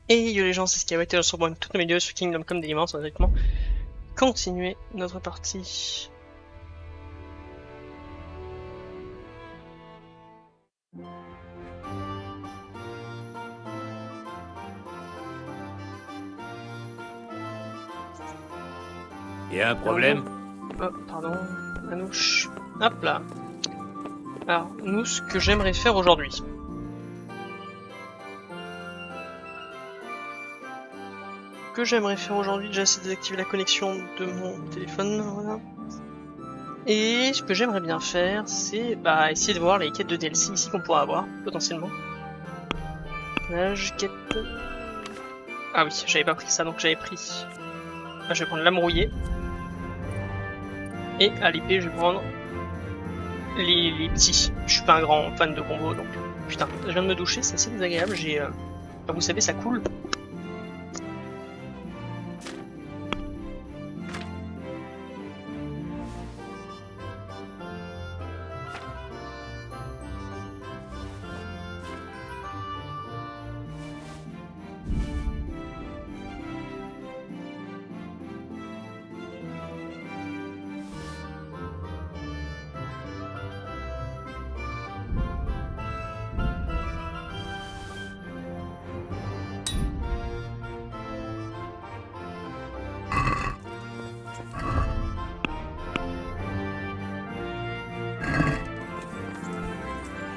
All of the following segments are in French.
Et yo les gens, c'est Skyway, sur toutes nos vidéos sur Kingdom Come Deliverance, on va directement continuer notre partie. Y a un problème? Oh, pardon, Manouche. Hop là. Alors, nous, ce que j'aimerais faire aujourd'hui. Déjà, c'est désactiver la connexion de mon téléphone, voilà. Et ce que j'aimerais bien faire, c'est essayer de voir les quêtes de DLC ici qu'on pourra avoir, potentiellement. Quête... Ah oui, j'avais pas pris ça, donc j'avais pris... je vais prendre l'âme rouillée. Et à l'épée, je vais prendre les petits. Je suis pas un grand fan de combo, donc... Putain, je viens de me doucher, c'est assez désagréable, j'ai... vous savez, ça coule.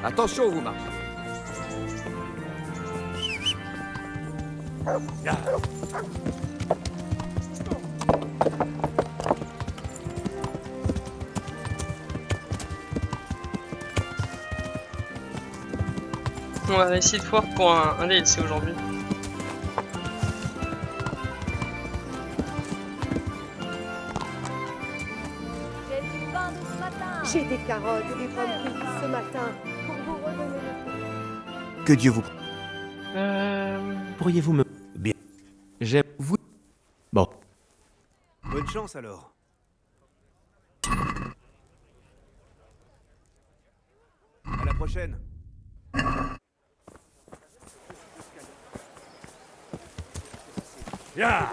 Attention, vous marchez. On va essayer de voir pour un DLC aujourd'hui. J'ai des carottes et des pommes cuites ce matin pour vous redonner le... Que Dieu vous... Euh... Pourriez-vous me... Bien. J'aime vous... Bon. Bonne chance alors. À la prochaine. Yeah.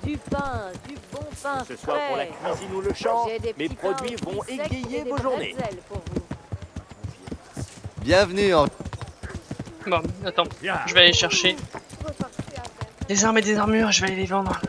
Du pain, du bon pain Ce soit pour la frais. cuisine ou le champ, J'ai des mes petits pains produits aux vont fruits secs égayer et des vos journées. bretzels pour vous. Bienvenue en... Bon, attends, je vais aller chercher des armes et des armures, je vais aller les vendre.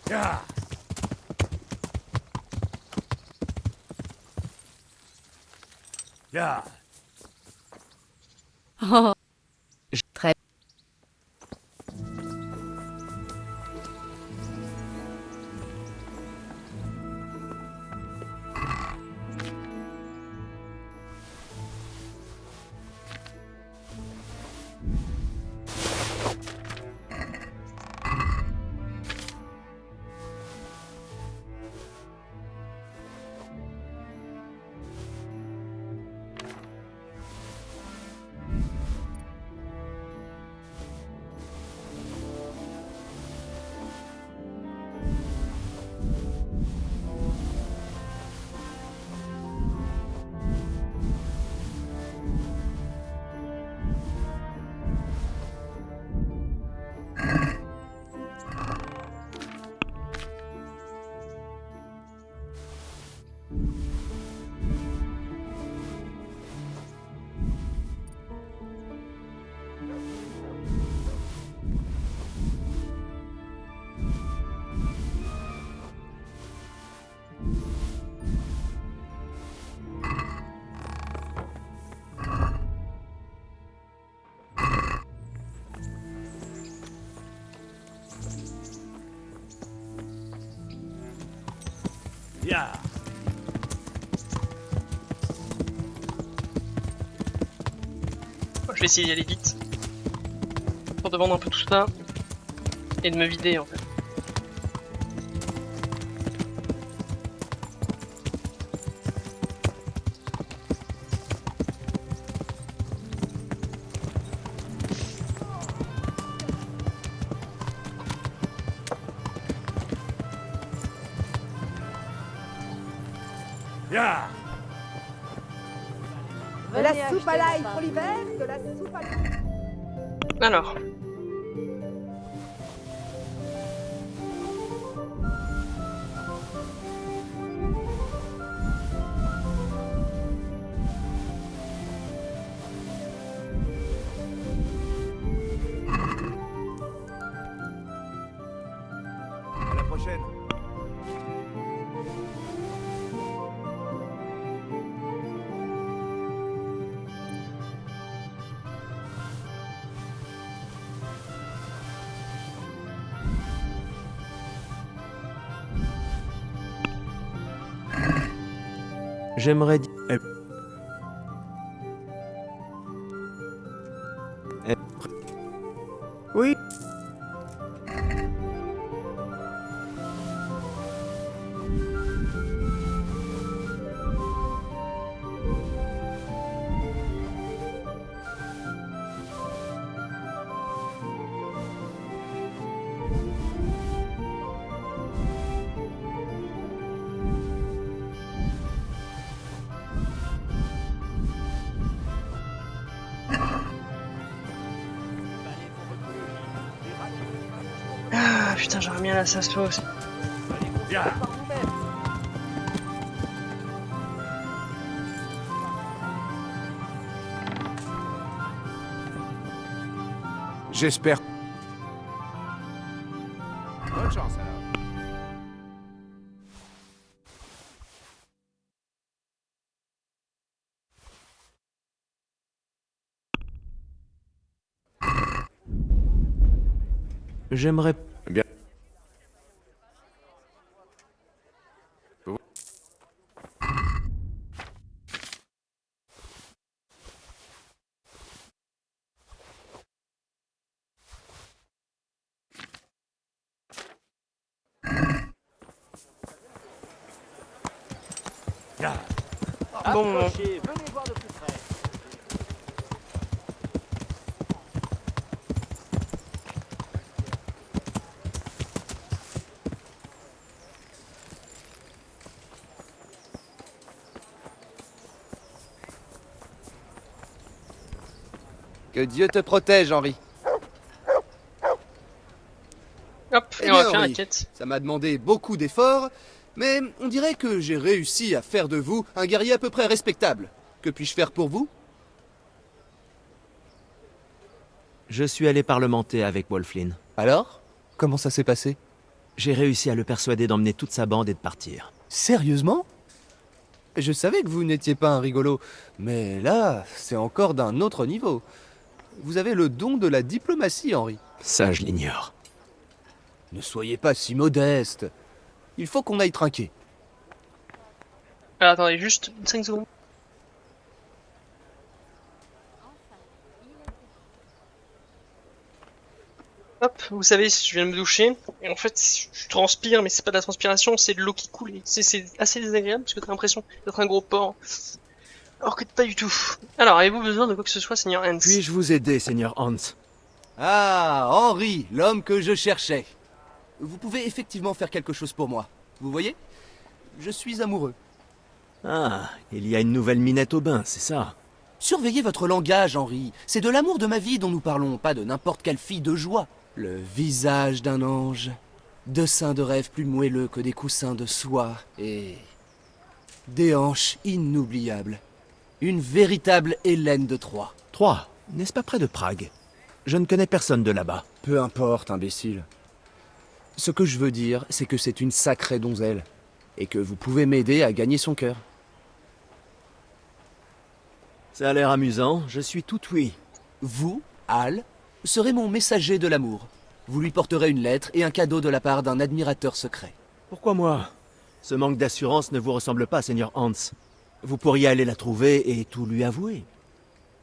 Yeah. Yeah. Oh. Très. Yeah. Je vais essayer d'y aller vite. Pour de vendre un peu tout ça. Et de me vider en fait. Ya. De la soupe à l'ail pour l'hiver, de la soupe à l'ail. Alors. À la prochaine. J'aimerais dire... Oui. Ah putain, j'aurais mis un assassin aussi. Ya. J'espère. Bonne chance alors. J'aimerais... Bien. Bon moment. Venez voir de plus près. Que Dieu te protège, Henri. Hop, Eh et on va bien, faire la Henri. quête. Ça m'a demandé beaucoup d'efforts, mais on dirait que j'ai réussi à faire de vous un guerrier à peu près respectable. Que puis-je faire pour vous? Je suis allé parlementer avec Wolflin. Alors? Comment ça s'est passé? J'ai réussi à le persuader d'emmener toute sa bande et de partir. Sérieusement? Je savais que vous n'étiez pas un rigolo, mais là, c'est encore d'un autre niveau. Vous avez le don de la diplomatie, Henri. Ça, je l'ignore. Ne soyez pas si modeste. Il faut qu'on aille trinquer. Alors, attendez, juste 5 secondes. Hop, vous savez, je viens de me doucher, et en fait, je transpire, mais c'est pas de la transpiration, c'est de l'eau qui coule. C'est assez désagréable, parce que t'as l'impression d'être un gros porc. Alors que pas du tout. Alors, avez-vous besoin de quoi que ce soit, Seigneur Hans? Puis-je vous aider, Seigneur Hans? Ah, Henri, l'homme que je cherchais. Vous pouvez effectivement faire quelque chose pour moi. Vous voyez? Je suis amoureux. Ah, il y a une nouvelle minette au bain, c'est ça? Surveillez votre langage, Henri. C'est de l'amour de ma vie dont nous parlons, pas de n'importe quelle fille de joie. Le visage d'un ange, deux seins de rêve plus moelleux que des coussins de soie, et des hanches inoubliables. Une véritable Hélène de Troie. 3. N'est-ce pas près de Prague? Je ne connais personne de là-bas. Peu importe, imbécile. Ce que je veux dire, c'est que c'est une sacrée donzelle, et que vous pouvez m'aider à gagner son cœur. Ça a l'air amusant, je suis tout oui. Vous, Hal, serez mon messager de l'amour. Vous lui porterez une lettre et un cadeau de la part d'un admirateur secret. Pourquoi moi? Ce manque d'assurance ne vous ressemble pas, Seigneur Hans. Vous pourriez aller la trouver et tout lui avouer.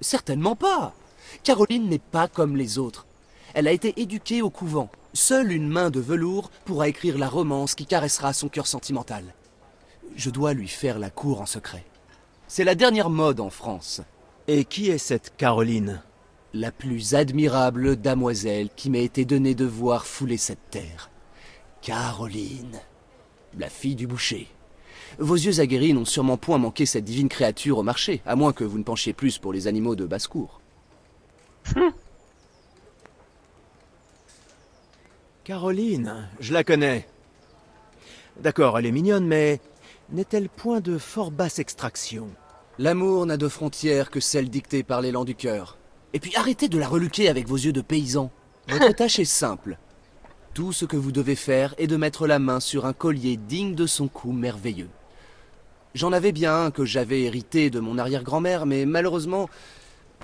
Certainement pas. Caroline n'est pas comme les autres. Elle a été éduquée au couvent. Seule une main de velours pourra écrire la romance qui caressera son cœur sentimental. Je dois lui faire la cour en secret. C'est la dernière mode en France. Et qui est cette Caroline? La plus admirable damoiselle qui m'a été donnée de voir fouler cette terre. Caroline, la fille du boucher. Vos yeux aguerris n'ont sûrement point manqué cette divine créature au marché, à moins que vous ne penchiez plus pour les animaux de basse-cour. Caroline, je la connais. D'accord, elle est mignonne, mais n'est-elle point de fort basse extraction? L'amour n'a de frontières que celle dictée par l'élan du cœur. Et puis arrêtez de la reluquer avec vos yeux de paysan. Votre tâche est simple. Tout ce que vous devez faire est de mettre la main sur un collier digne de son cou merveilleux. J'en avais bien un que j'avais hérité de mon arrière-grand-mère, mais malheureusement,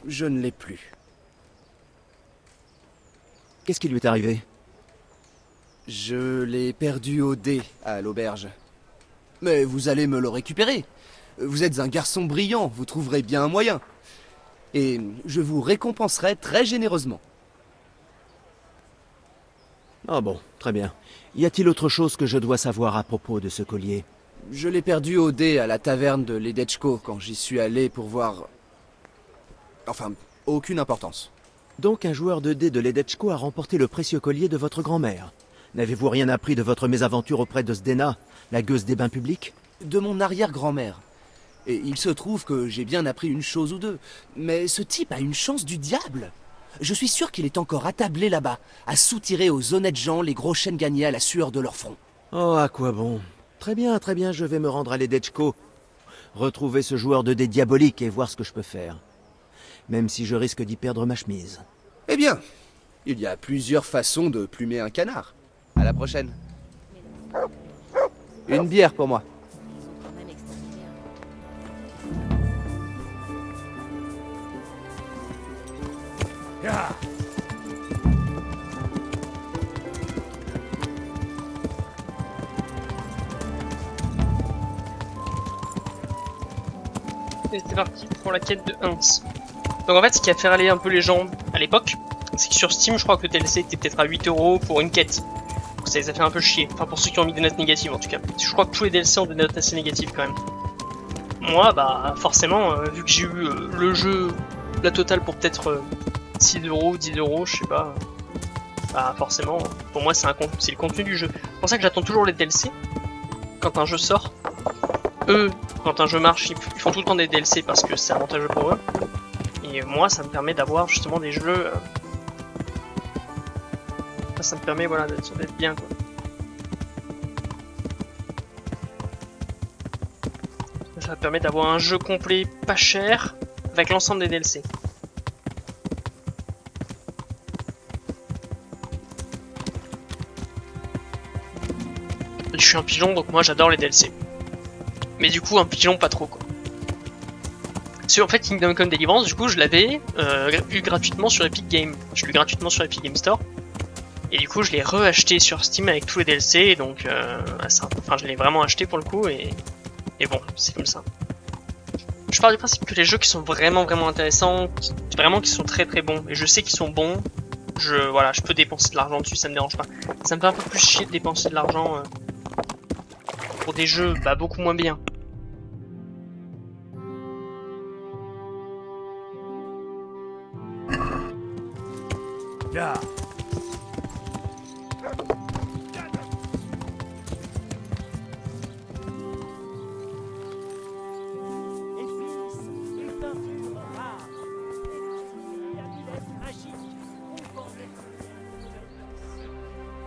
je ne l'ai plus. Qu'est-ce qui lui est arrivé? Je l'ai perdu au dé à l'auberge. Mais vous allez me le récupérer. Vous êtes un garçon brillant, vous trouverez bien un moyen. Et je vous récompenserai très généreusement. Ah bon, très bien. Y a-t-il autre chose que je dois savoir à propos de ce collier? Je l'ai perdu au dé à la taverne de Ledechko quand j'y suis allé pour voir... Enfin, aucune importance. Donc un joueur de dés de Ledechko a remporté le précieux collier de votre grand-mère. N'avez-vous rien appris de votre mésaventure auprès de Zdena, la gueuse des bains publics? De mon arrière-grand-mère. Et il se trouve que j'ai bien appris une chose ou deux. Mais ce type a une chance du diable. Je suis sûr qu'il est encore attablé là-bas, à soutirer aux honnêtes gens les gros chênes gagnés à la sueur de leur front. Oh, à quoi bon? Très bien, je vais me rendre à Ledechko. Retrouver ce joueur de dés diabolique et voir ce que je peux faire. Même si je risque d'y perdre ma chemise. Eh bien, il y a plusieurs façons de plumer un canard. À la prochaine. Une bière pour moi. Ya. Et c'est parti pour la quête de Hans. Donc en fait, ce qui a fait aller un peu les gens à l'époque, c'est que sur Steam, je crois que le DLC était peut-être à 8€ pour une quête. Donc ça les a fait un peu chier. Enfin, pour ceux qui ont mis des notes négatives en tout cas. Je crois que tous les DLC ont des notes assez négatives quand même. Moi, bah, forcément, vu que j'ai eu le jeu, la totale pour peut-être 6€, 10€, je sais pas. Bah, forcément, pour moi, c'est le contenu du jeu. C'est pour ça que j'attends toujours les DLC. Quand un jeu sort, eux, quand un jeu marche, ils font tout le temps des DLC parce que c'est avantageux pour eux. Et moi, ça me permet d'avoir justement des jeux. Ça me permet, voilà, d'être bien, quoi. Ça me permet d'avoir un jeu complet pas cher avec l'ensemble des DLC. Je suis un pigeon, donc moi j'adore les DLC. Mais du coup, un pigeon pas trop, quoi. En fait, Kingdom Come Deliverance, du coup, je l'avais eu gratuitement sur Epic Games. Je l'ai eu gratuitement sur Epic Games Store. Et du coup, je l'ai re-acheté sur Steam avec tous les DLC. Et donc, enfin, je l'ai vraiment acheté pour le coup. Et bon, c'est comme ça. Je pars du principe que les jeux qui sont vraiment intéressants, qui sont très bons, et je sais qu'ils sont bons, voilà, je peux dépenser de l'argent dessus, ça me dérange pas. Ça me fait un peu plus chier de dépenser de l'argent pour des jeux beaucoup moins bien. Ya.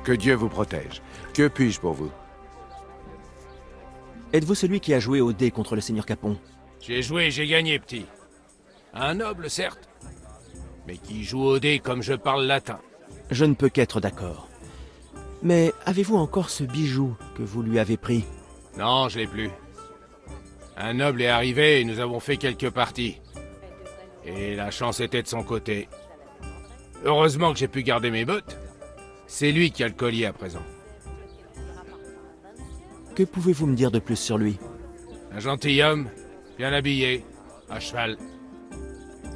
Que Dieu vous protège. Que puis-je pour vous? Êtes-vous celui qui a joué au dé contre le seigneur Capon? J'ai joué et j'ai gagné, petit. Un noble, certes, mais qui joue au dé comme je parle latin. Je ne peux qu'être d'accord. Mais avez-vous encore ce bijou que vous lui avez pris? Non, je l'ai plus. Un noble est arrivé et nous avons fait quelques parties. Et la chance était de son côté. Heureusement que j'ai pu garder mes bottes. C'est lui qui a le collier à présent. Que pouvez-vous me dire de plus sur lui? Un gentilhomme, bien habillé, à cheval.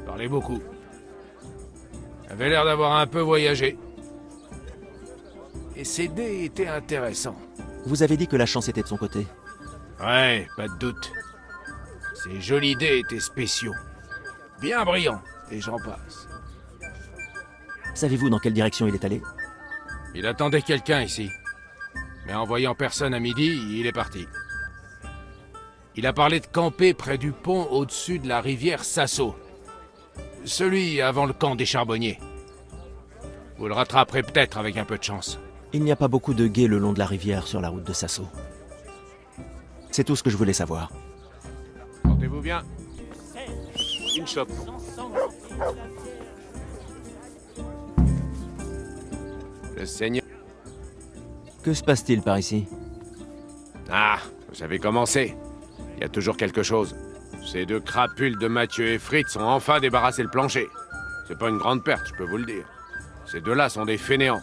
Parlait beaucoup. Avait l'air d'avoir un peu voyagé. Et ses dés étaient intéressants. Vous avez dit que la chance était de son côté. Ouais, pas de doute. Ses jolis dés étaient spéciaux. Bien brillants, et j'en passe. Savez-vous dans quelle direction il est allé? Il attendait quelqu'un ici. Mais en voyant personne à midi, il est parti. Il a parlé de camper près du pont au-dessus de la rivière Sasso. Celui avant le camp des charbonniers. Vous le rattraperez peut-être avec un peu de chance. Il n'y a pas beaucoup de guets le long de la rivière sur la route de Sasso. C'est tout ce que je voulais savoir. Portez-vous bien. Une chope. Le seigneur... Que se passe-t-il par ici? Ah, vous avez commencé. Il y a toujours quelque chose. Ces deux crapules de Mathieu et Fritz ont enfin débarrassé le plancher. C'est pas une grande perte, je peux vous le dire. Ces deux-là sont des fainéants.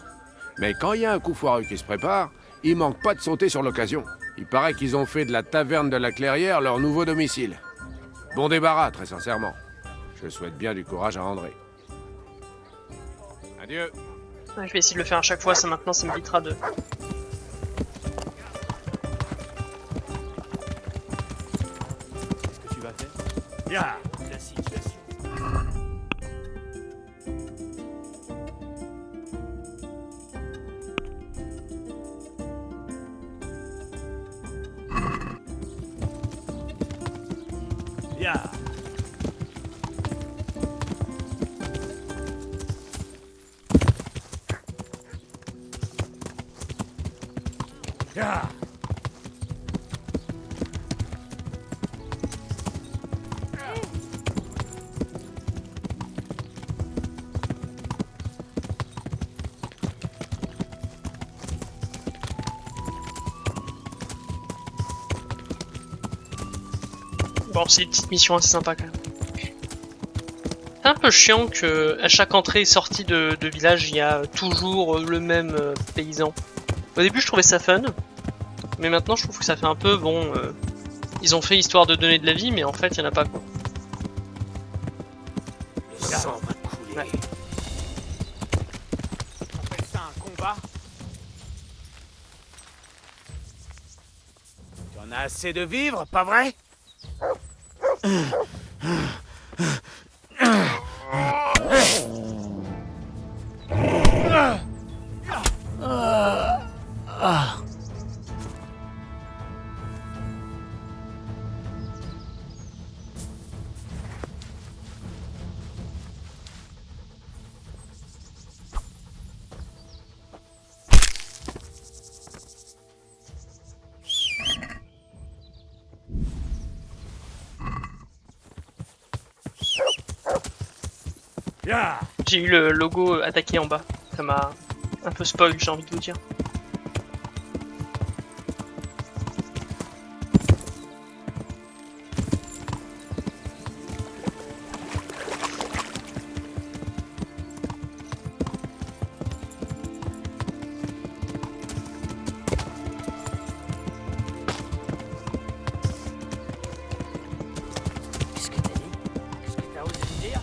Mais quand il y a un coup foireux qui se prépare, ils manquent pas de sauter sur l'occasion. Il paraît qu'ils ont fait de la taverne de la Clairière leur nouveau domicile. Bon débarras, très sincèrement. Je souhaite bien du courage à André. Adieu. Ouais, je vais essayer de le faire à chaque fois, ça maintenant ça m'évitera de... Qu'est-ce que tu vas faire? Ya. Classique. Ya. Ya. Bon, c'est une petite mission assez sympa quand même. C'est un peu chiant que à chaque entrée et sortie de village, il y a toujours le même paysan. Au début, je trouvais ça fun, mais maintenant, je trouve que ça fait un peu bon. Ils ont fait histoire de donner de la vie, mais en fait, il y en a pas quoi. Le sang va couler. Ouais. On appelle ça un combat? Tu en as assez de vivre, pas vrai? Ya. J'ai eu le logo attaqué en bas. Ça m'a un peu spoil, j'ai envie de vous dire. Qu'est-ce que t'as dit? Qu'est-ce que t'as osé me dire?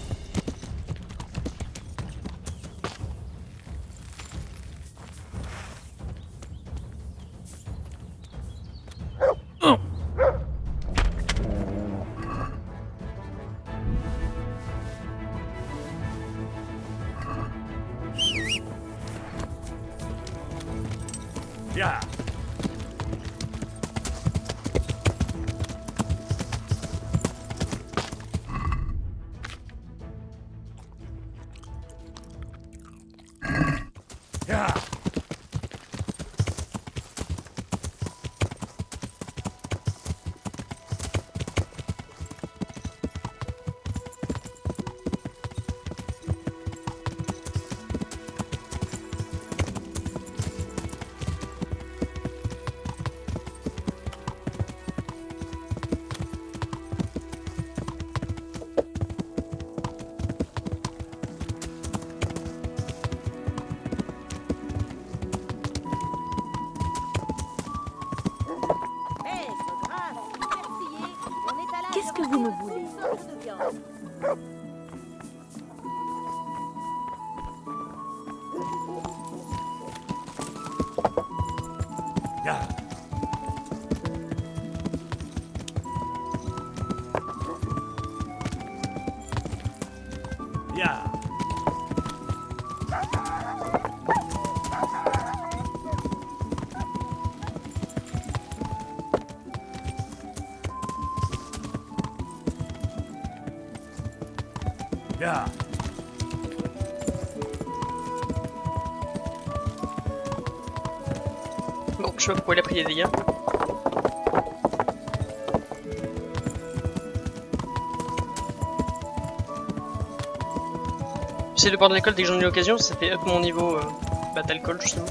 Ya. Ya. Qu'est-ce que vous me voulez? Ya. Ya. Ya. Bon, je sais pas pourquoi il a pris des dégâts. J'essaie de boire de l'alcool dès que j'en ai l'occasion, ça fait up mon niveau d'alcool justement.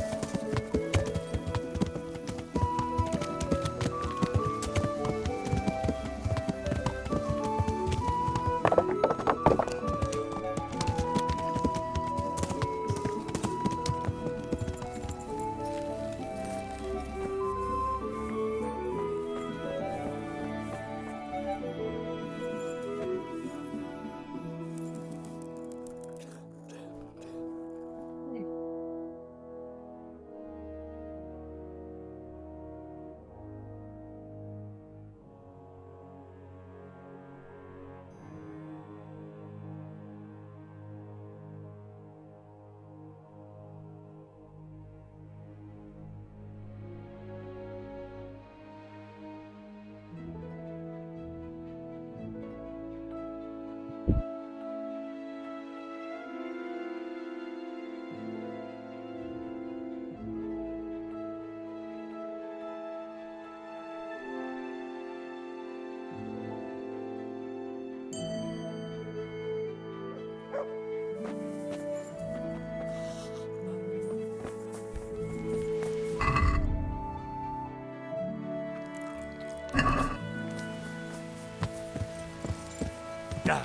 Ya.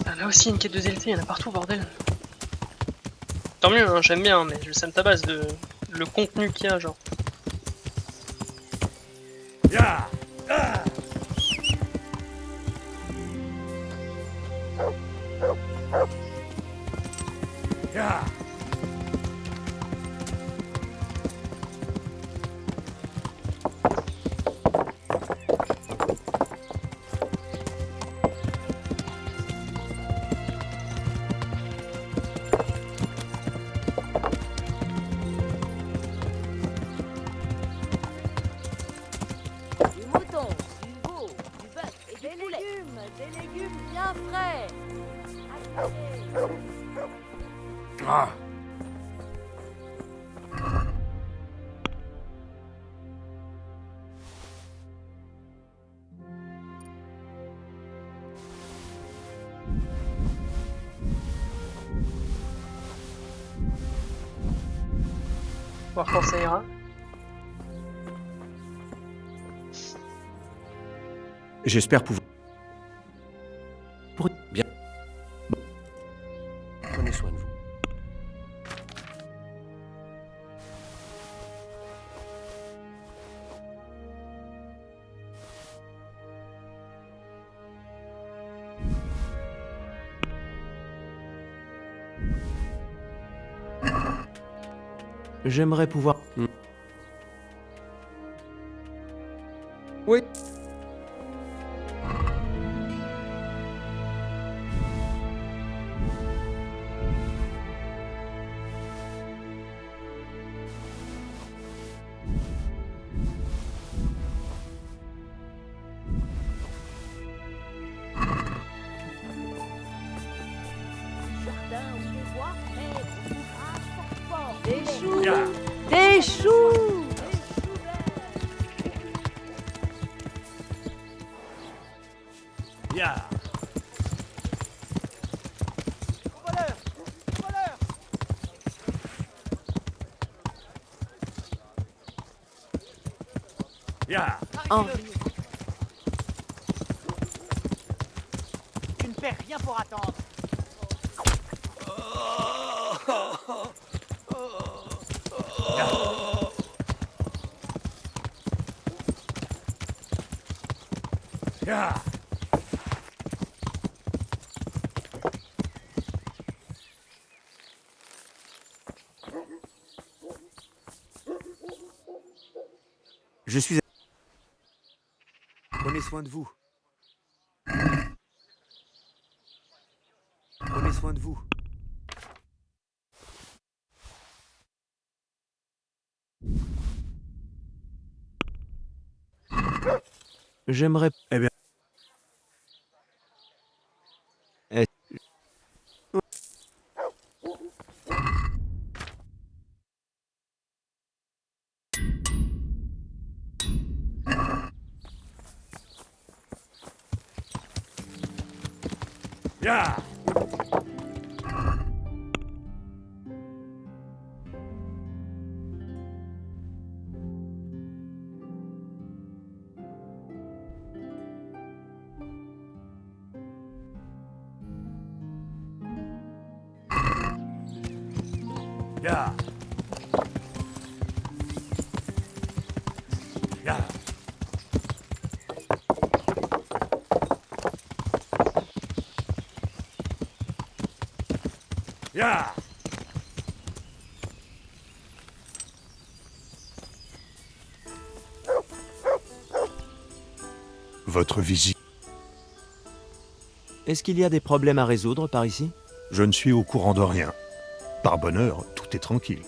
Ah, là aussi, une quête de DLC, il y en a partout, bordel. Tant mieux, hein, j'aime bien, mais ça me tabasse de le contenu qu'il y a, genre. Ya. Ah. Ya. Du mouton, du veau, du bœuf et du poulet. Des légumes bien frais. Achetez. Ah. Voir quand ça ira. J'espère pouvoir... Bien. Bon. Prenez soin de vous. J'aimerais pouvoir... Oui. Jardin ou des bois, mais des ouvrages forts. Des choux. Ya. Des choux. Ya. Ya. Henri. Tu ne perds rien pour attendre. Ya. Je suis... Prenez soin de vous. Prenez soin de vous. J'aimerais... Eh bien... Eh, Ya! Ya! Ya! Ya! Votre visite. Est-ce qu'il y a des problèmes à résoudre par ici? Je ne suis au courant de rien. Par bonheur, tout est tranquille.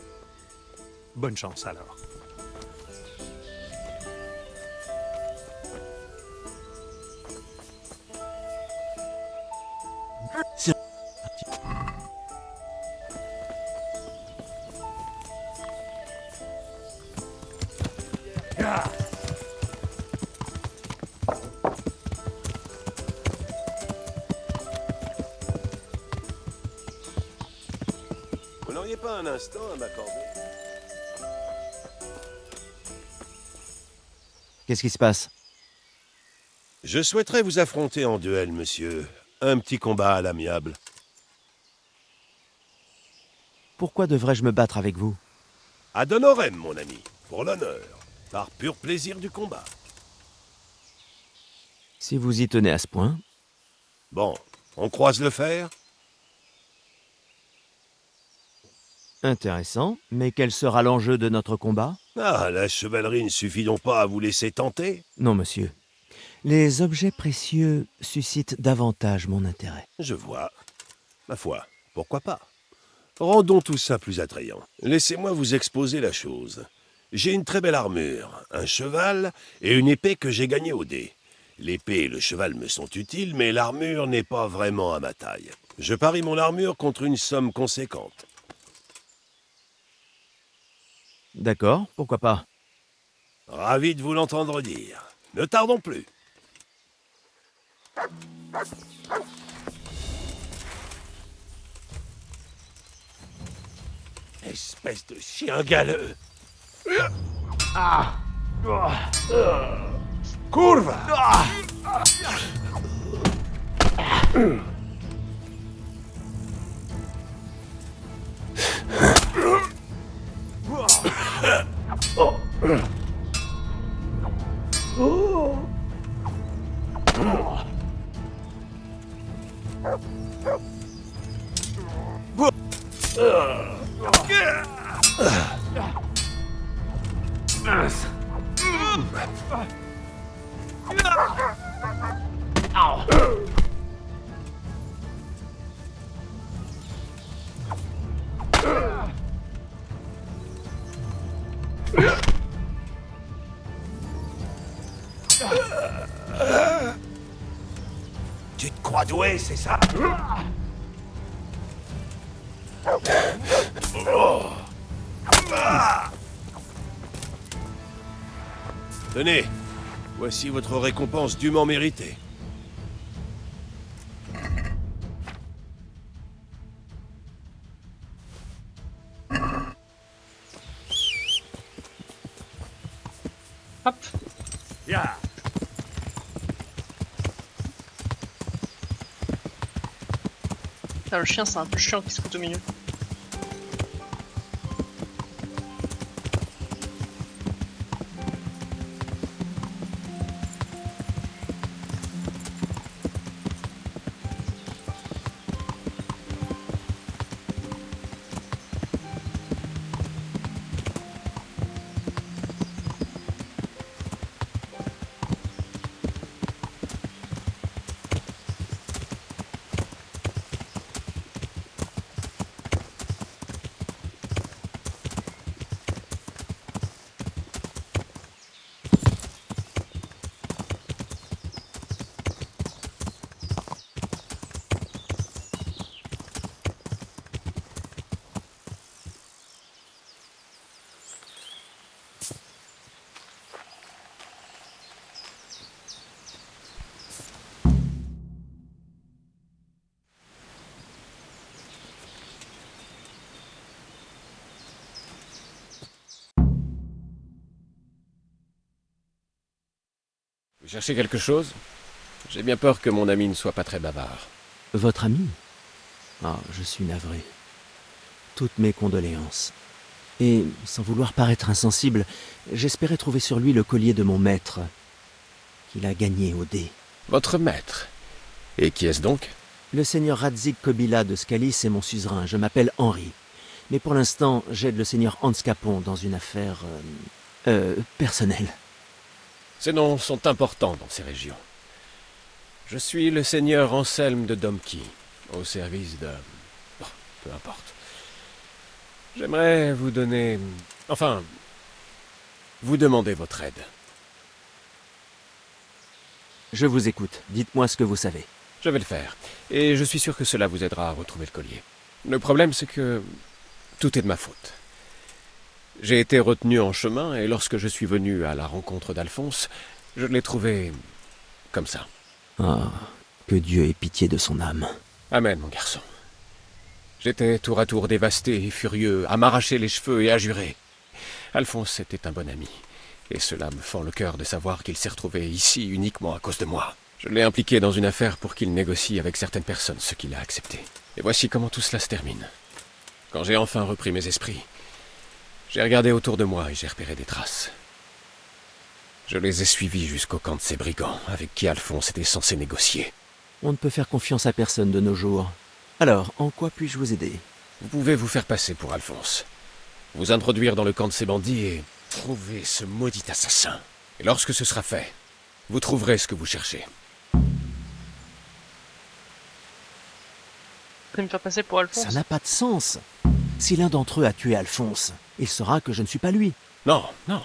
Bonne chance alors. Ya! Vous n'auriez pas un instant à m'accorder? Qu'est-ce qui se passe? Je souhaiterais vous affronter en duel, monsieur. Un petit combat à l'amiable. Pourquoi devrais-je me battre avec vous? Ad honorem, mon ami. Pour l'honneur. Par pur plaisir du combat. Si vous y tenez à ce point... Bon, on croise le fer? Intéressant, mais quel sera l'enjeu de notre combat? Ah, la chevalerie ne suffit donc pas à vous laisser tenter? Non, monsieur. Les objets précieux suscitent davantage mon intérêt. Je vois. Ma foi, pourquoi pas? Rendons tout ça plus attrayant. Laissez-moi vous exposer la chose. J'ai une très belle armure, un cheval et une épée que j'ai gagnée au dé. L'épée et le cheval me sont utiles, mais l'armure n'est pas vraiment à ma taille. Je parie mon armure contre une somme conséquente. D'accord, pourquoi pas. Ravi de vous l'entendre dire. Ne tardons plus. Espèce de chien galeux. Curva! Tu te crois doué, c'est ça? Tenez, voici votre récompense dûment méritée. Hop. Ya! Ah, le chien, c'est un peu chiant qui se fout au milieu. Vous cherchez quelque chose? J'ai bien peur que mon ami ne soit pas très bavard. Votre ami? Ah, je suis navré. Toutes mes condoléances. Et, sans vouloir paraître insensible, j'espérais trouver sur lui le collier de mon maître, qu'il a gagné au dé. Votre maître? Et qui est-ce donc? Le seigneur Radzik Kobila de Scalis est mon suzerain. Je m'appelle Henri. Mais pour l'instant, j'aide le seigneur Hans Capon dans une affaire... personnelle. Ces noms sont importants dans ces régions. Je suis le seigneur Anselme de Domki, au service de... Bon, peu importe. J'aimerais vous donner... Enfin, vous demander votre aide. Je vous écoute. Dites-moi ce que vous savez. Je vais le faire, et je suis sûr que cela vous aidera à retrouver le collier. Le problème, c'est que tout est de ma faute. J'ai été retenu en chemin, et lorsque je suis venu à la rencontre d'Alphonse, je l'ai trouvé comme ça. Ah, que Dieu ait pitié de son âme. Amen, mon garçon. J'étais tour à tour dévasté et furieux, à m'arracher les cheveux et à jurer. Alphonse était un bon ami, et cela me fend le cœur de savoir qu'il s'est retrouvé ici uniquement à cause de moi. Je l'ai impliqué dans une affaire pour qu'il négocie avec certaines personnes, ce qu'il a accepté. Et voici comment tout cela se termine. Quand j'ai enfin repris mes esprits, j'ai regardé autour de moi et j'ai repéré des traces. Je les ai suivis jusqu'au camp de ces brigands, avec qui Alphonse était censé négocier. On ne peut faire confiance à personne de nos jours. Alors, en quoi puis-je vous aider? Vous pouvez vous faire passer pour Alphonse, vous introduire dans le camp de ces bandits et trouver ce maudit assassin. Et lorsque ce sera fait, vous trouverez ce que vous cherchez. Je vais me faire passer pour Alphonse. Ça n'a pas de sens. Si l'un d'entre eux a tué Alphonse, il saura que je ne suis pas lui. Non, non.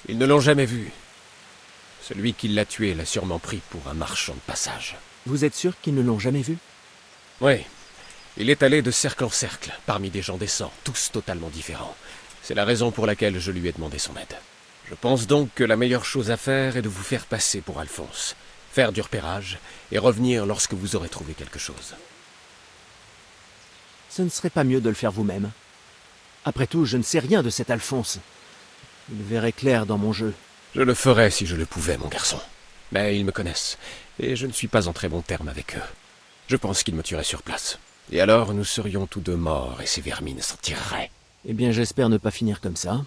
Ils ne l'ont jamais vu. Celui qui l'a tué l'a sûrement pris pour un marchand de passage. Vous êtes sûr qu'ils ne l'ont jamais vu? Oui. Il est allé de cercle en cercle, parmi des gens décents, tous totalement différents. C'est la raison pour laquelle je lui ai demandé son aide. Je pense donc que la meilleure chose à faire est de vous faire passer pour Alphonse, faire du repérage, et revenir lorsque vous aurez trouvé quelque chose. Ce ne serait pas mieux de le faire vous-même. Après tout, je ne sais rien de cet Alphonse. Il verrait clair dans mon jeu. Je le ferais si je le pouvais, mon garçon. Mais ils me connaissent, et je ne suis pas en très bon terme avec eux. Je pense qu'ils me tueraient sur place. Et alors, nous serions tous deux morts, et ces vermines s'en tireraient. Eh bien, j'espère ne pas finir comme ça.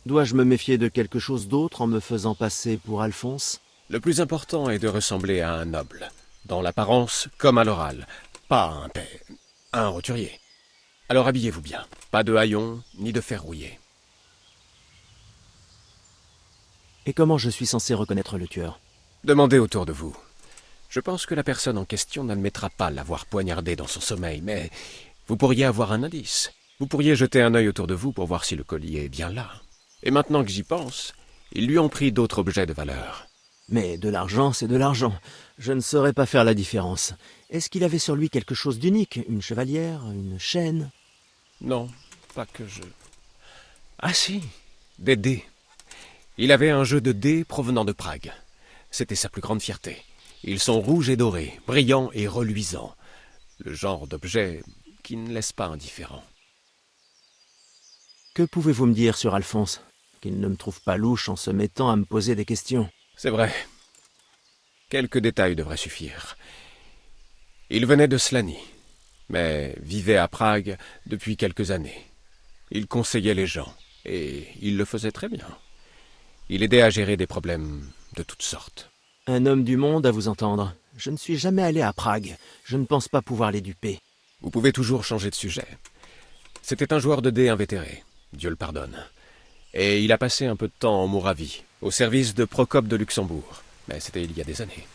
Dois-je me méfier de quelque chose d'autre en me faisant passer pour Alphonse? Le plus important est de ressembler à un noble, dans l'apparence comme à l'oral, pas à un roturier. Alors habillez-vous bien, pas de haillons, ni de fer rouillé. Et comment je suis censé reconnaître le tueur? Demandez autour de vous. Je pense que la personne en question n'admettra pas l'avoir poignardé dans son sommeil, mais vous pourriez avoir un indice. Vous pourriez jeter un œil autour de vous pour voir si le collier est bien là. Et maintenant que j'y pense, ils lui ont pris d'autres objets de valeur. Mais de l'argent, c'est de l'argent. Je ne saurais pas faire la différence. Est-ce qu'il avait sur lui quelque chose d'unique? Une chevalière? Une chaîne? Non, pas que je... Ah si, des dés. Il avait un jeu de dés provenant de Prague. C'était sa plus grande fierté. Ils sont rouges et dorés, brillants et reluisants. Le genre d'objet qui ne laisse pas indifférent. Que pouvez-vous me dire sur Alphonse? Qu'il ne me trouve pas louche en se mettant à me poser des questions. C'est vrai. Quelques détails devraient suffire. Il venait de Slany, mais vivait à Prague depuis quelques années. Il conseillait les gens, et il le faisait très bien. Il aidait à gérer des problèmes de toutes sortes. Un homme du monde, à vous entendre. Je ne suis jamais allé à Prague. Je ne pense pas pouvoir les duper. Vous pouvez toujours changer de sujet. C'était un joueur de dés invétéré, Dieu le pardonne. Et il a passé un peu de temps en Moravie, au service de Procope de Luxembourg. Mais c'était il y a des années.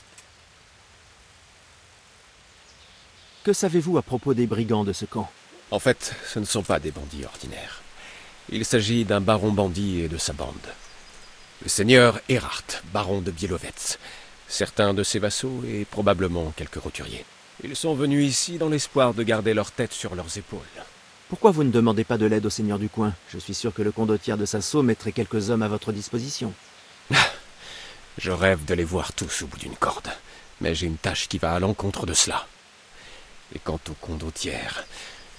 Que savez-vous à propos des brigands de ce camp? En fait, ce ne sont pas des bandits ordinaires. Il s'agit d'un baron bandit et de sa bande. Le seigneur Erhard, baron de Bielovets, certains de ses vassaux et probablement quelques roturiers. Ils sont venus ici dans l'espoir de garder leur tête sur leurs épaules. Pourquoi vous ne demandez pas de l'aide au seigneur du coin? Je suis sûr que le condottiere de Sasso mettrait quelques hommes à votre disposition. Je rêve de les voir tous au bout d'une corde, mais j'ai une tâche qui va à l'encontre de cela. Et quant au condottiere,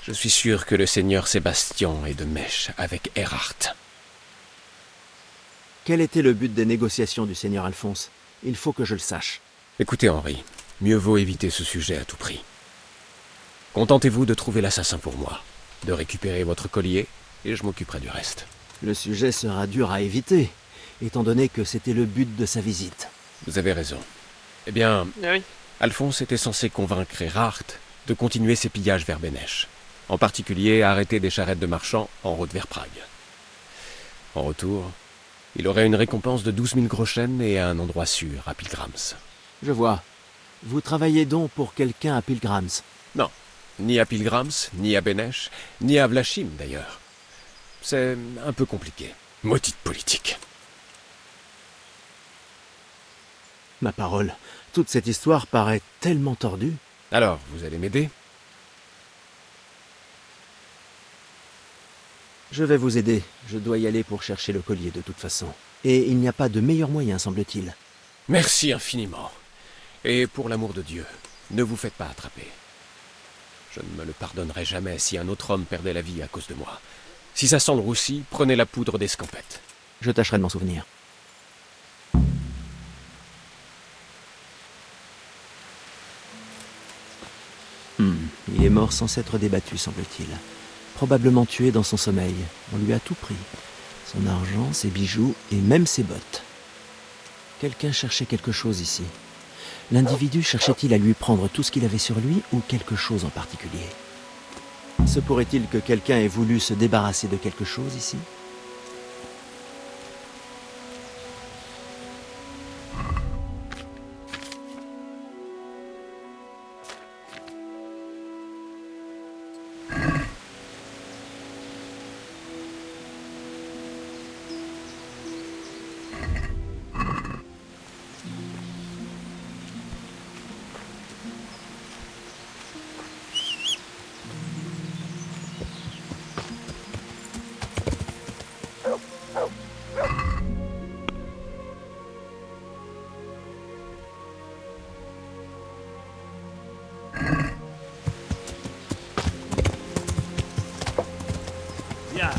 je suis sûr que le seigneur Sébastien est de mèche avec Erhard. Quel était le but des négociations du seigneur Alphonse? Il faut que je le sache. Écoutez, Henri, mieux vaut éviter ce sujet à tout prix. Contentez-vous de trouver l'assassin pour moi, de récupérer votre collier, et je m'occuperai du reste. Le sujet sera dur à éviter, étant donné que c'était le but de sa visite. Vous avez raison. Eh bien, Ah oui. Alphonse était censé convaincre Erhardt de continuer ses pillages vers Bénèche. En particulier, arrêter des charrettes de marchands en route vers Prague. En retour, il aurait une récompense de 12 000 groschen et un endroit sûr à Pilgrams. Je vois. Vous travaillez donc pour quelqu'un à Pilgrams? Non, ni à Pilgrams, ni à Bénèche, ni à Vlachim d'ailleurs. C'est un peu compliqué. Maudite politique. Ma parole, toute cette histoire paraît tellement tordue. Alors, vous allez m'aider? Je vais vous aider. Je dois y aller pour chercher le collier de toute façon. Et il n'y a pas de meilleur moyen, semble-t-il. Merci infiniment. Et pour l'amour de Dieu, ne vous faites pas attraper. Je ne me le pardonnerai jamais si un autre homme perdait la vie à cause de moi. Si ça sent le roussi, prenez la poudre d'escampette. Je tâcherai de m'en souvenir. Il est mort sans s'être débattu, semble-t-il. Probablement tué dans son sommeil. On lui a tout pris. Son argent, ses bijoux et même ses bottes. Quelqu'un cherchait quelque chose ici. L'individu cherchait-il à lui prendre tout ce qu'il avait sur lui ou quelque chose en particulier? Se pourrait-il que quelqu'un ait voulu se débarrasser de quelque chose ici? Yeah.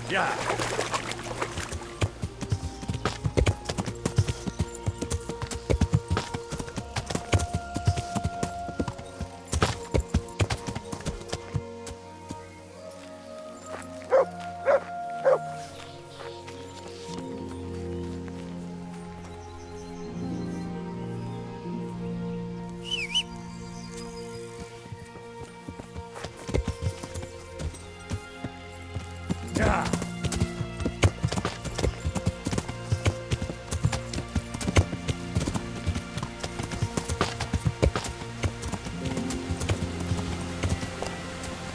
Yeah. Yeah.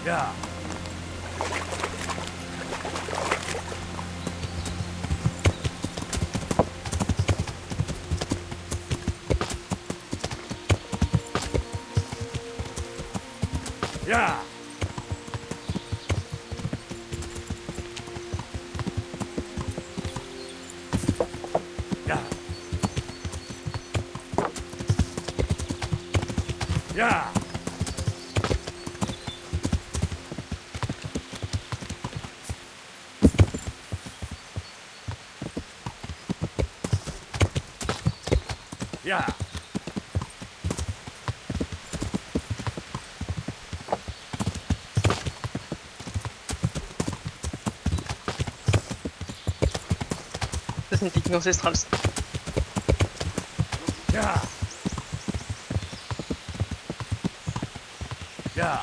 Yeah. Yeah. Yeah. Yeah. Yeah. Ça, c'est une technique ancestrale, ça. Yeah. Yeah.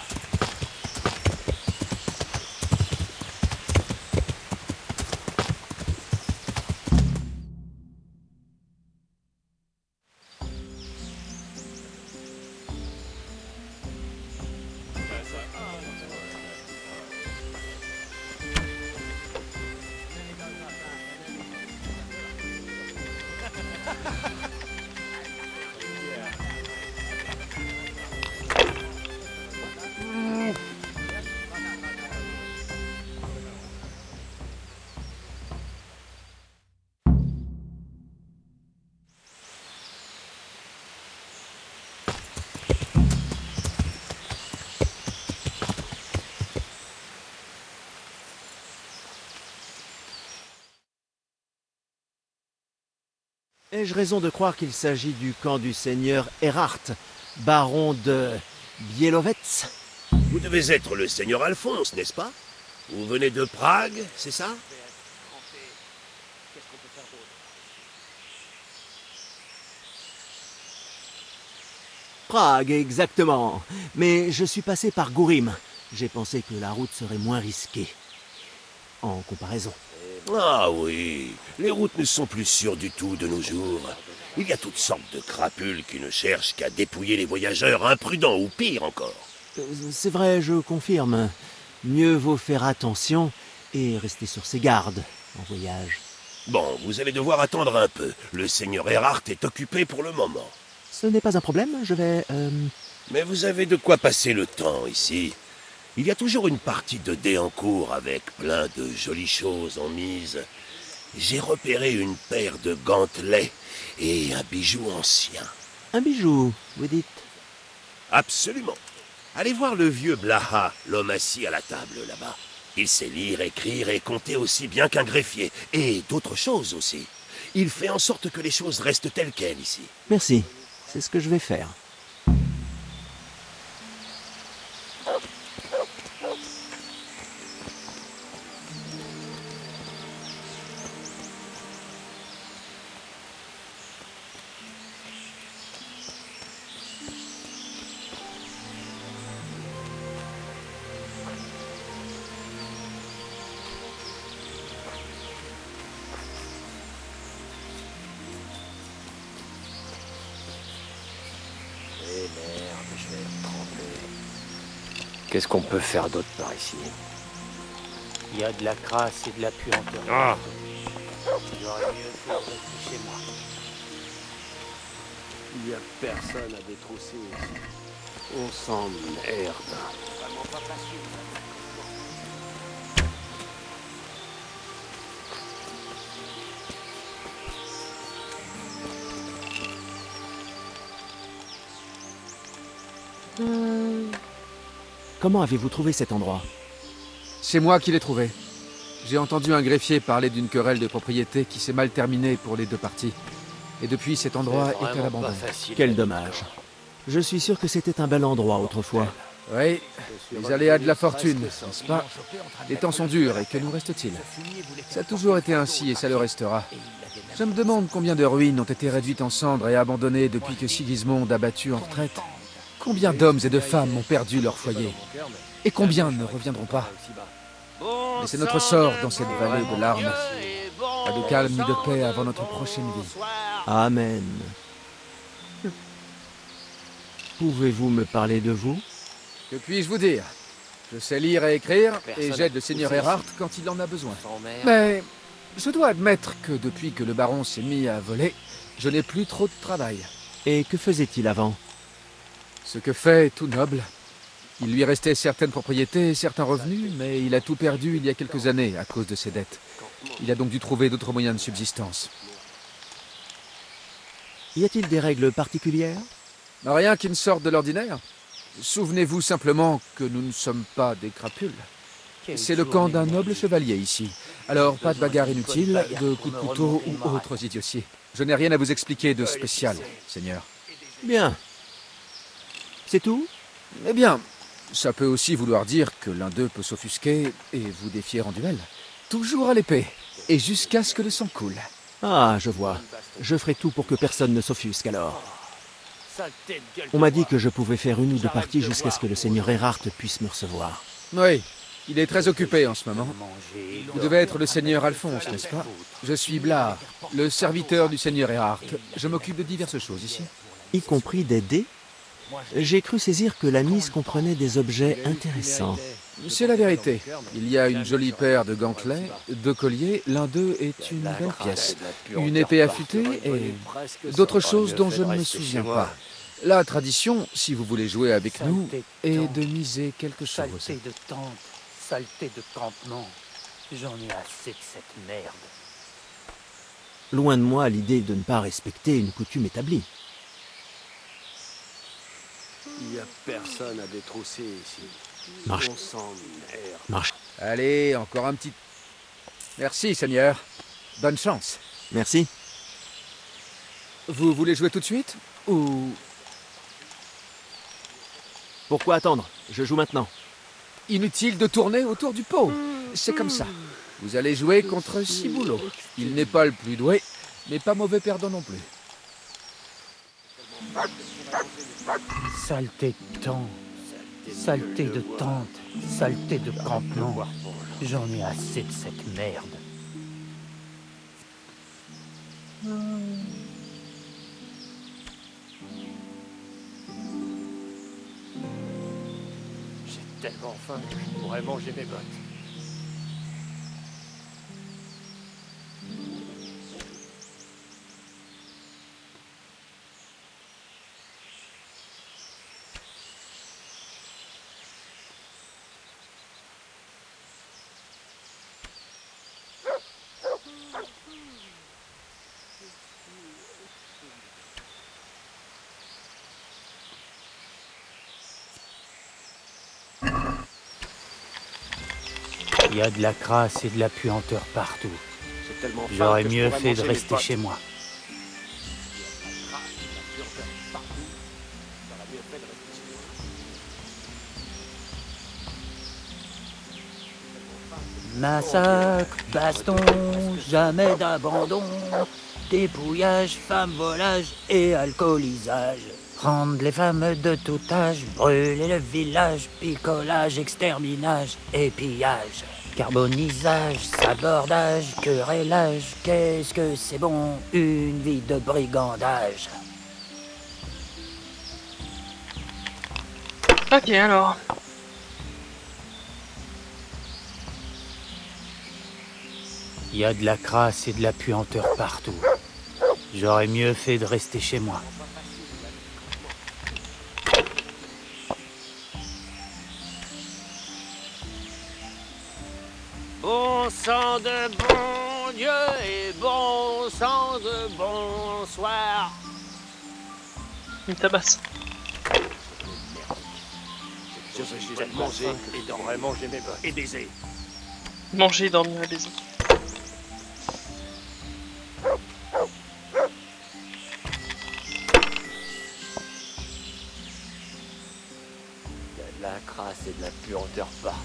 Ai-je raison de croire qu'il s'agit du camp du seigneur Erhardt, baron de Bielovets? Vous devez être le seigneur Alphonse, n'est-ce pas? Vous venez de Prague, c'est ça? Prague, exactement. Mais je suis passé par Gourim. J'ai pensé que la route serait moins risquée. En comparaison. Ah oui, les routes ne sont plus sûres du tout de nos jours. Il y a toutes sortes de crapules qui ne cherchent qu'à dépouiller les voyageurs imprudents ou pire encore. C'est vrai, je confirme. Mieux vaut faire attention et rester sur ses gardes en voyage. Bon, vous allez devoir attendre un peu. Le seigneur Erhardt est occupé pour le moment. Ce n'est pas un problème, je vais... Mais vous avez de quoi passer le temps ici. Il y a toujours une partie de dés en cours avec plein de jolies choses en mise. J'ai repéré une paire de gantelets et un bijou ancien. Un bijou, vous dites? Absolument. Allez voir le vieux Blaha, l'homme assis à la table là-bas. Il sait lire, écrire et compter aussi bien qu'un greffier. Et d'autres choses aussi. Il fait en sorte que les choses restent telles quelles ici. Merci, c'est ce que je vais faire. Qu'est-ce qu'on peut faire d'autre par ici? Il y a de la crasse et de la puanteur. Ah. J'aurais mieux fait de rester chez moi. Il n'y a personne à détrousser ici. On s'emmerde. Vraiment pas facile. Comment avez-vous trouvé cet endroit? C'est moi qui l'ai trouvé. J'ai entendu un greffier parler d'une querelle de propriété qui s'est mal terminée pour les deux parties. Et depuis, cet endroit est à l'abandon. Quel dommage. Je suis sûr que c'était un bel endroit autrefois. Oui, les aléas de la fortune, n'est-ce pas? Les temps sont durs, et que nous reste-t-il? Ça a toujours été ainsi, et ça le restera. Je me demande combien de ruines ont été réduites en cendres et abandonnées depuis que Sigismond a battu en retraite. Combien d'hommes et de femmes ont perdu leur foyer? Et combien ne reviendront pas? Mais c'est notre sort dans cette vallée de larmes. Pas de calme ni de paix avant notre prochaine vie. Amen. Pouvez-vous me parler de vous? Que puis-je vous dire? Je sais lire et écrire, et j'aide le seigneur Erhardt quand il en a besoin. Mais je dois admettre que depuis que le baron s'est mis à voler, je n'ai plus trop de travail. Et que faisait-il avant? Ce que fait tout noble. Il lui restait certaines propriétés et certains revenus, mais il a tout perdu il y a quelques années à cause de ses dettes. Il a donc dû trouver d'autres moyens de subsistance. Y a-t-il des règles particulières? Rien qui ne sorte de l'ordinaire. Souvenez-vous simplement que nous ne sommes pas des crapules. C'est le camp d'un noble chevalier ici. Alors pas de bagarre inutile, de coups de couteau ou autres idioties. Je n'ai rien à vous expliquer de spécial, Seigneur. Bien. C'est tout? Eh bien, ça peut aussi vouloir dire que l'un d'eux peut s'offusquer et vous défier en duel. Toujours à l'épée, et jusqu'à ce que le sang coule. Ah, je vois. Je ferai tout pour que personne ne s'offusque alors. On m'a dit que je pouvais faire une ou deux parties jusqu'à ce que le seigneur Erhardt puisse me recevoir. Oui, il est très occupé en ce moment. Vous devez être le seigneur Alphonse, n'est-ce pas? Je suis Blard, le serviteur du seigneur Erhardt. Je m'occupe de diverses choses ici. Y compris des dés? J'ai cru saisir que la mise comprenait des objets intéressants. C'est la vérité. Il y a une jolie paire de gantelets, 2 colliers, l'un d'eux est une belle pièce. Une épée affûtée et d'autres choses dont je ne me souviens pas. La tradition, si vous voulez jouer avec nous, est de miser quelque chose. Saleté de tente, saleté de campement. J'en ai assez de cette merde. Loin de moi l'idée de ne pas respecter une coutume établie. Il n'y a personne à détrousser ici. Marche. On s'emmerde. Marche. Allez, encore un petit... Merci, Seigneur. Bonne chance. Merci. Vous voulez jouer tout de suite? Ou... Pourquoi attendre? Je joue maintenant. Inutile de tourner autour du pot. C'est comme ça. Vous allez jouer contre Ciboulot. Il n'est pas le plus doué, mais pas mauvais perdant non plus. Saleté de temps, saleté de tente, saleté de campement. J'en ai assez de cette merde. J'ai tellement faim que je pourrais manger mes bottes. Il y a de la crasse et de la puanteur partout. J'ai tellement faim J'aurais que je mieux pourrais fait de manger mes rester bottes. chez moi. Massacre, baston, jamais d'abandon. Dépouillage, femme volage et alcoolisage. Prendre les femmes de tout âge, brûler le village, picolage, exterminage et pillage. Carbonisage, sabordage, querellage, qu'est-ce que c'est bon, une vie de brigandage. Ok, alors. Il y a de la crasse et de la puanteur partout. J'aurais mieux fait de rester chez moi. Bon sang de bon Dieu et bon sang de bonsoir. Il me tabasse. Je veux juste manger et dormir, manger mes bottes et baiser. Manger, dormir et baiser. Il y a de la crasse et de la puanteur partout.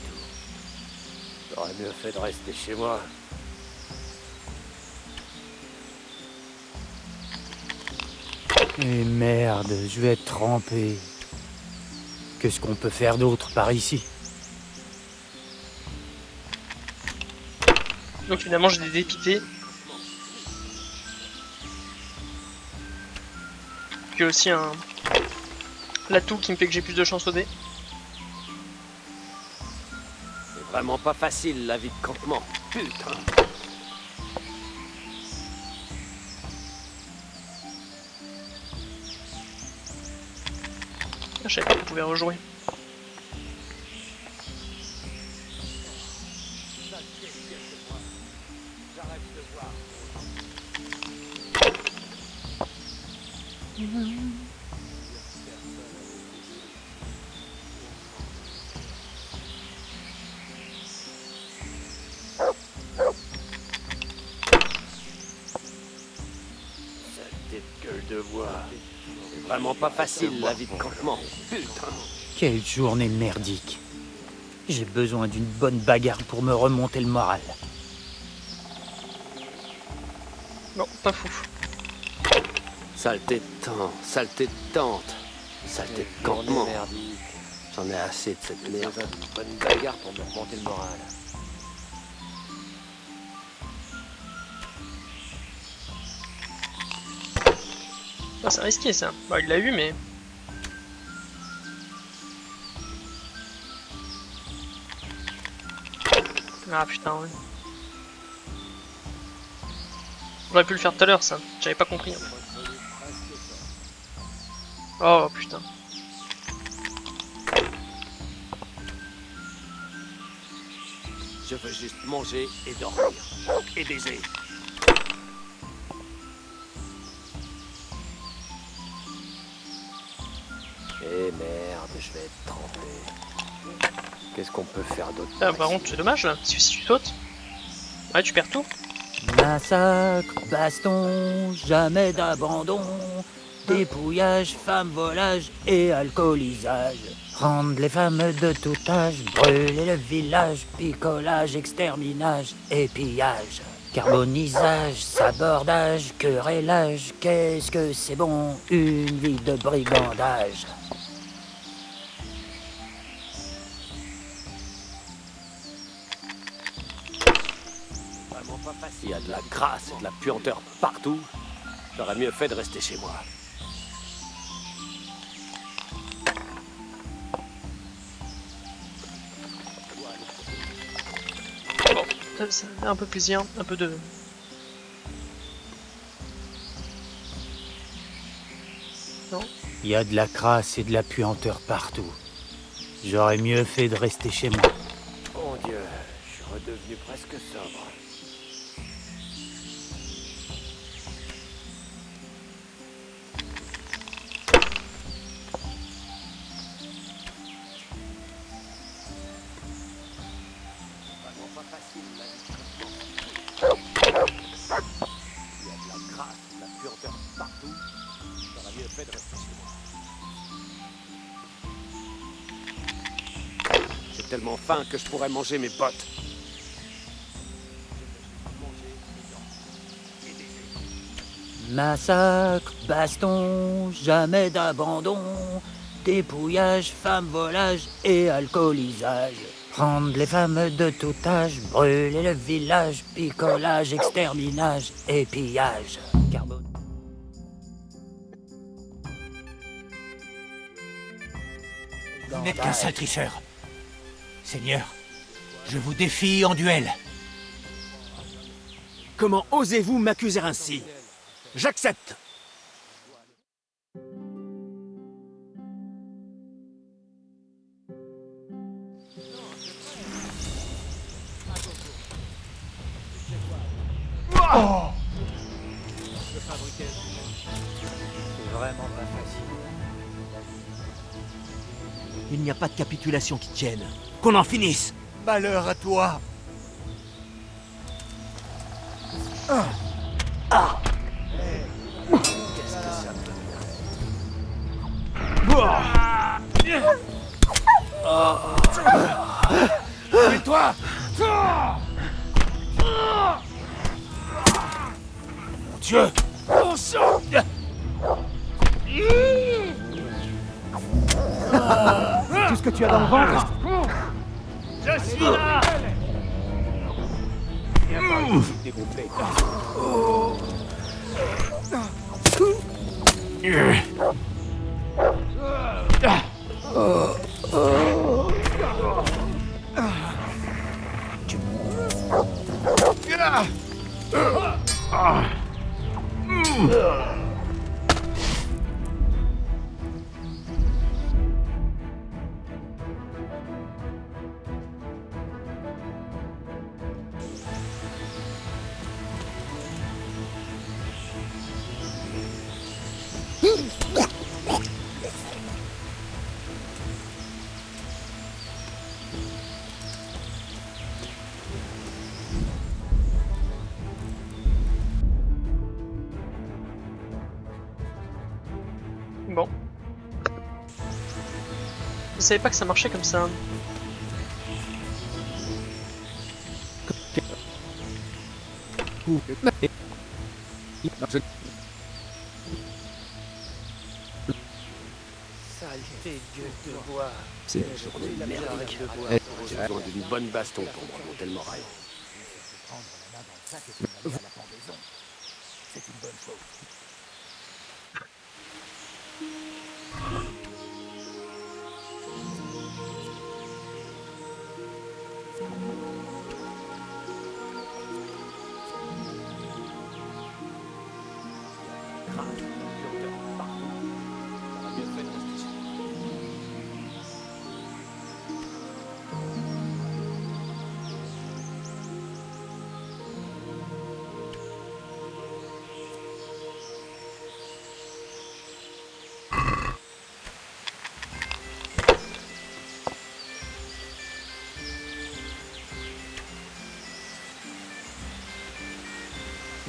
J'aurais mieux fait de rester chez moi. Et merde, je vais être trempé. Qu'est-ce qu'on peut faire d'autre par ici? Donc finalement j'ai des dépipés. Puis aussi un l'atout qui me fait que j'ai plus de chance au dé. C'est vraiment pas facile la vie de campement. Putain. Ah, je savais pas qu'on pouvait rejouer. Saleté de gueule de bois. C'est vraiment pas facile la vie de campement. Putain. Quelle journée merdique. J'ai besoin d'une bonne bagarre pour me remonter le moral. Non, pas fou. Saleté de temps, saleté de tente, saleté de campement. J'en ai assez de cette merde. J'ai besoin d'une bonne bagarre pour me remonter le moral. Ah, c'est risqué ça. Bah, il l'a eu, mais. Ah putain, ouais. J'aurais pu le faire tout à l'heure, ça. J'avais pas compris. Oh putain. Je veux juste manger et dormir. Et baiser. Eh merde, je vais être trempé. Qu'est-ce qu'on peut faire d'autre? Ah, par contre, c'est dommage là. Si tu sautes, ouais, tu perds tout. Massacre, baston, jamais d'abandon. Dépouillage, femme volage et alcoolisage. Prendre les femmes de tout âge, brûler le village, picolage, exterminage et pillage. Carbonisage, sabordage, querellage, qu'est-ce que c'est bon, une vie de brigandage. Il y a de la crasse et de la puanteur partout. J'aurais mieux fait de rester chez moi. Bon, ça fait un peu plaisir, un peu de... Non? Il y a de la crasse et de la puanteur partout. J'aurais mieux fait de rester chez moi. Mon Dieu, je suis redevenu presque sobre. J'ai tellement faim que je pourrais manger mes bottes. Massacre, baston, jamais d'abandon. Dépouillage, femme volage et alcoolisage. Prendre les femmes de tout âge, brûler le village, picolage, exterminage et pillage. Carbone. Vous n'êtes qu'un sale tricheur. Seigneur, je vous défie en duel. Comment osez-vous m'accuser ainsi? J'accepte. Oh, c'est vraiment pas facile. Il n'y a pas de capitulation qui tienne. Qu'on en finisse. Malheur à toi. Qu'est-ce que ça peut Et toi? Mon Dieu! Mon sang! C'est tout ce que tu as dans le ventre? Je suis là! Dégonflé. Bon. Je savais pas que ça marchait comme ça. Saleté de gueule de bois. C'est une journée merdique. J'ai besoin d'une bonne baston pour me remonter le moral. C'est une bonne chose.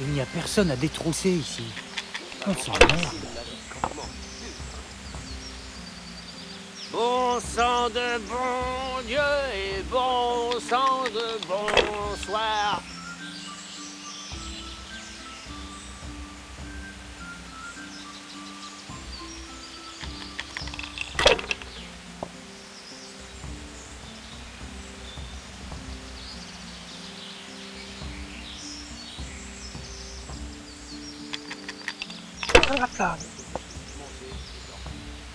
Il n'y a personne à détrousser ici. On s'emmerde. Bon sang de bon Dieu et bon sang de bonsoir.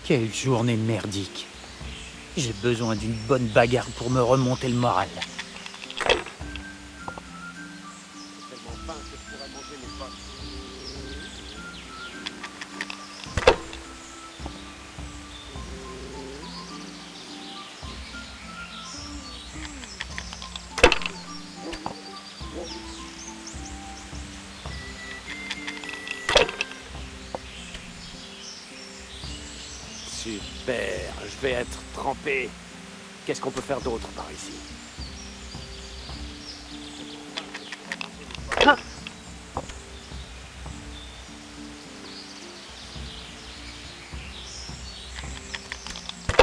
Quelle journée merdique. J'ai besoin d'une bonne bagarre pour me remonter le moral. Super, je vais être trempé. Qu'est-ce qu'on peut faire d'autre par ici?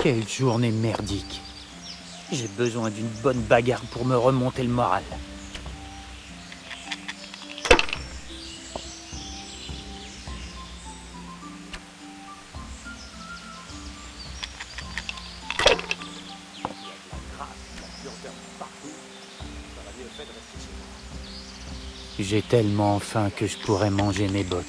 Quelle journée merdique. J'ai besoin d'une bonne bagarre pour me remonter le moral. J'ai tellement faim que je pourrais manger mes bottes.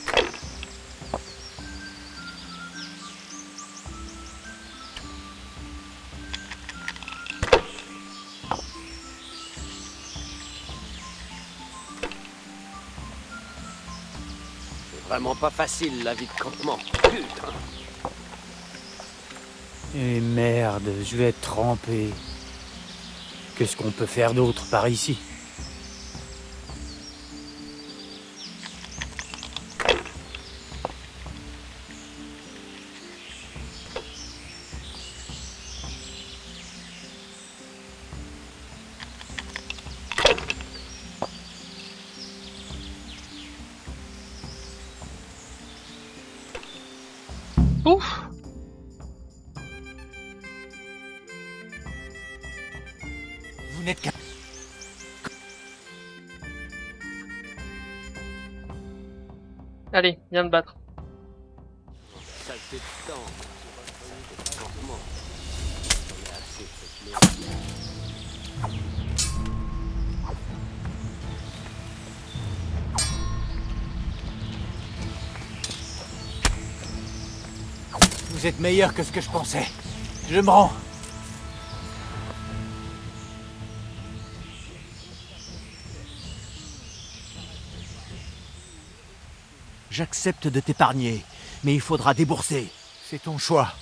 C'est vraiment pas facile la vie de campement. Putain. Et merde, je vais être trempé. Qu'est-ce qu'on peut faire d'autre par ici? Ouf. Vous n'êtes qu'un... Allez, viens te battre. Saleté de temps. Campement. On est assez de cette merde. Vous êtes meilleur que ce que je pensais. Je me rends. J'accepte de t'épargner, mais il faudra débourser. C'est ton choix.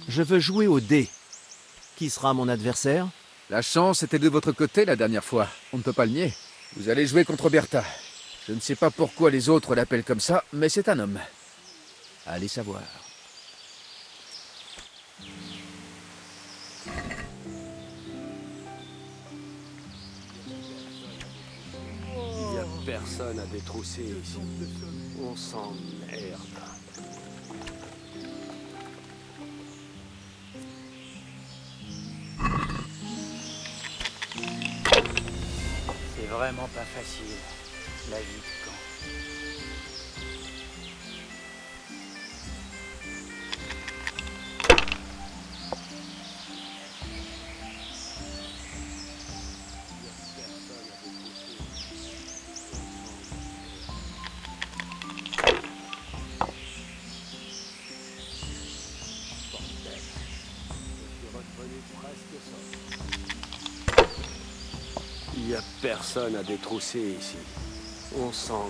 Je veux jouer au dé. Qui sera mon adversaire? La chance était de votre côté la dernière fois. On ne peut pas le nier. Vous allez jouer contre Bertha. Je ne sais pas pourquoi les autres l'appellent comme ça, mais c'est un homme. Allez savoir. Il n'y a personne à détrousser ici. On s'emmerde. C'est vraiment pas facile, la vie de camp. Il n'y a personne à détrousser ici. On s'emmerde.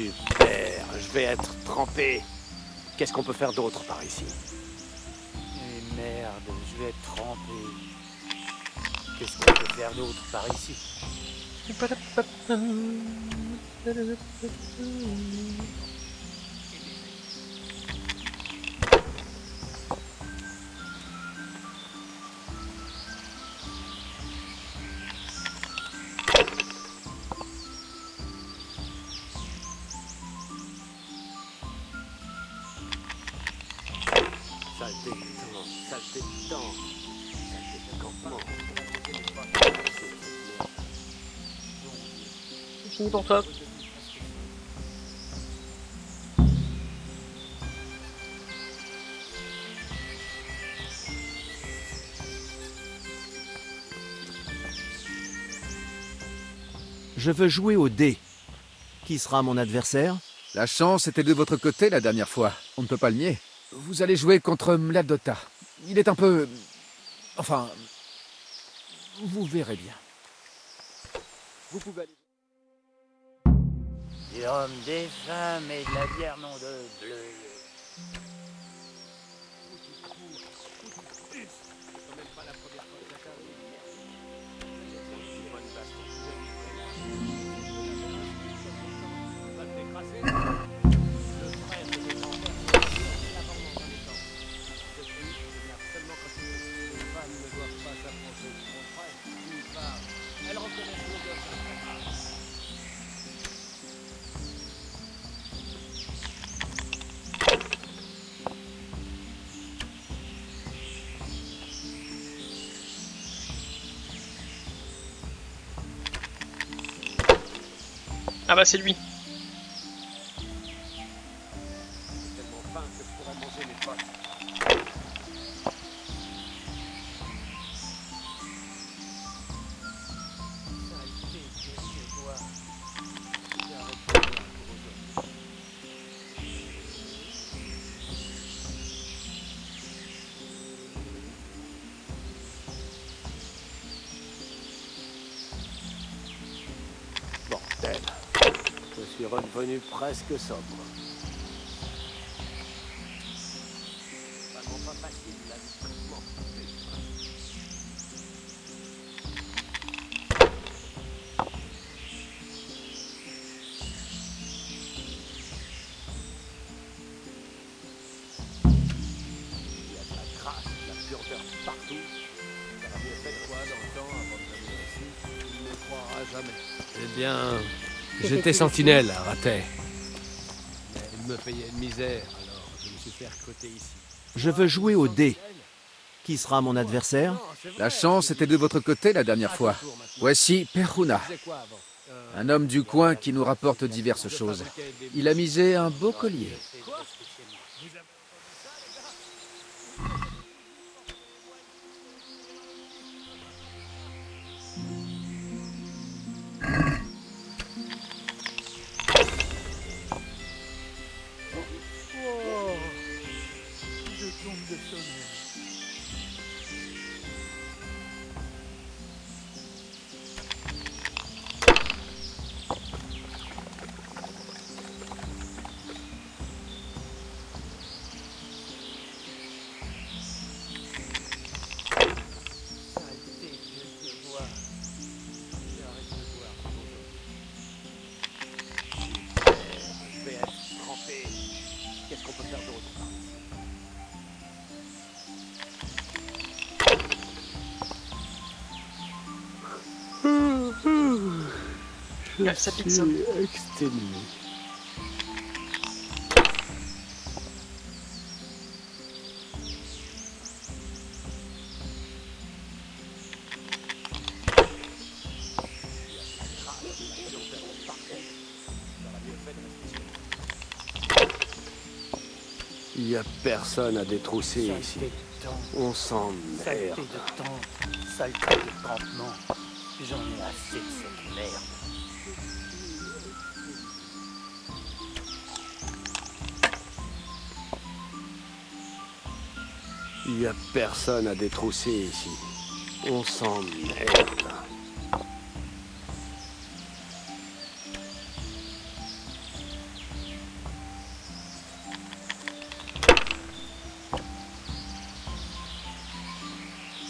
Super, je vais être trempé. Qu'est-ce qu'on peut faire d'autre par ici? Et merde, je vais être trempé. Qu'est-ce qu'on peut faire d'autre par ici? Saleté de temps, saleté de temps, saleté de campement. C'est fini pour toi. Je veux jouer au dé. Qui sera mon adversaire? La chance était de votre côté la dernière fois, on ne peut pas le nier. Vous allez jouer contre Mladota. Il est un peu... Enfin... Vous verrez bien. Vous pouvez aller... Des hommes, des femmes et de la bière, nom de bleu. Ah bah c'est lui. J'ai tellement faim que je pourrais manger mes potes. Bordel. Je suis redevenu presque sobre. Vraiment pas facile là, discrètement. Il y a de la crasse, de la pureté partout. Ça va mieux faire quoi dans le temps avant de venir ici? Il ne croira jamais. Eh bien, j'étais sentinelle à Ratet. Mais il me payait une misère, alors je me suis fait recruter ici. Je veux jouer au dé. Qui sera mon adversaire? La chance était de votre côté la dernière fois. Voici Perhuna, un homme du coin qui nous rapporte diverses choses. Il a misé un beau collier. Je vais être trempé. Qu'est-ce qu'on peut faire d'autre? Ça pique ça. Exténué. Il n'y a personne à détrousser ici. On s'emmerde. Saleté de temps, saleté de campement. J'en ai assez de cette merde. Il n'y a personne à détrousser ici. On s'emmerde.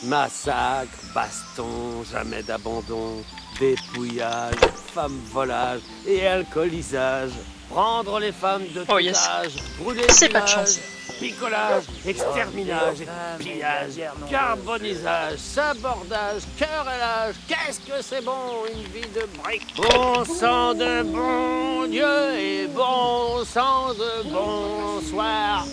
Massacre, baston, jamais d'abandon, dépouillage, femme volage et alcoolisage. Prendre les femmes de tout âge, brûler C'est le pas de village, chance. picolage, exterminage, pillage, carbonisage, sabordage, querellage. Qu'est-ce que c'est bon, une vie de brique. Bon sang de bon Dieu et bon sang de bonsoir.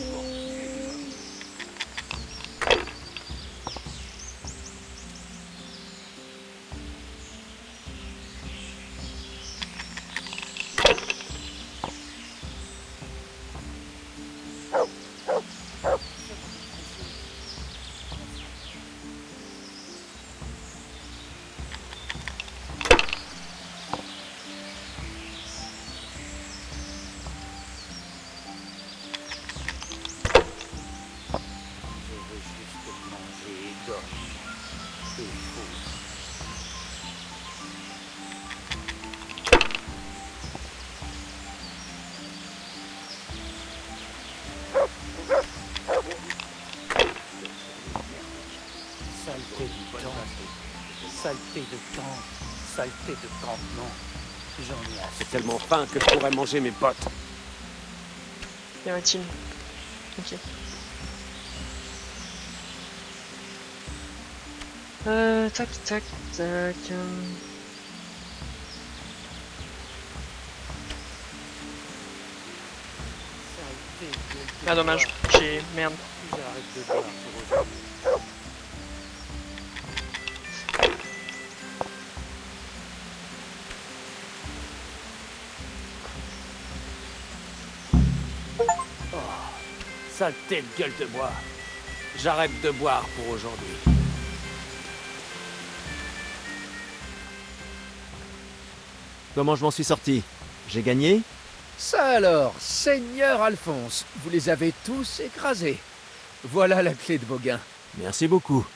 Saleté de temps, saleté de temps, saleté de campement. J'en ai assez. J'ai tellement faim que je pourrais manger mes potes. Il y a un team. Ok. Tac, tac, tac. Ah dommage, j'ai... Merde. J'arrête de boire pour aujourd'hui. Saleté de gueule de bois. J'arrête de boire pour aujourd'hui. Comment je m'en suis sorti? J'ai gagné? Ça alors, Seigneur Alphonse, vous les avez tous écrasés. Voilà la clé de vos gains. Merci beaucoup.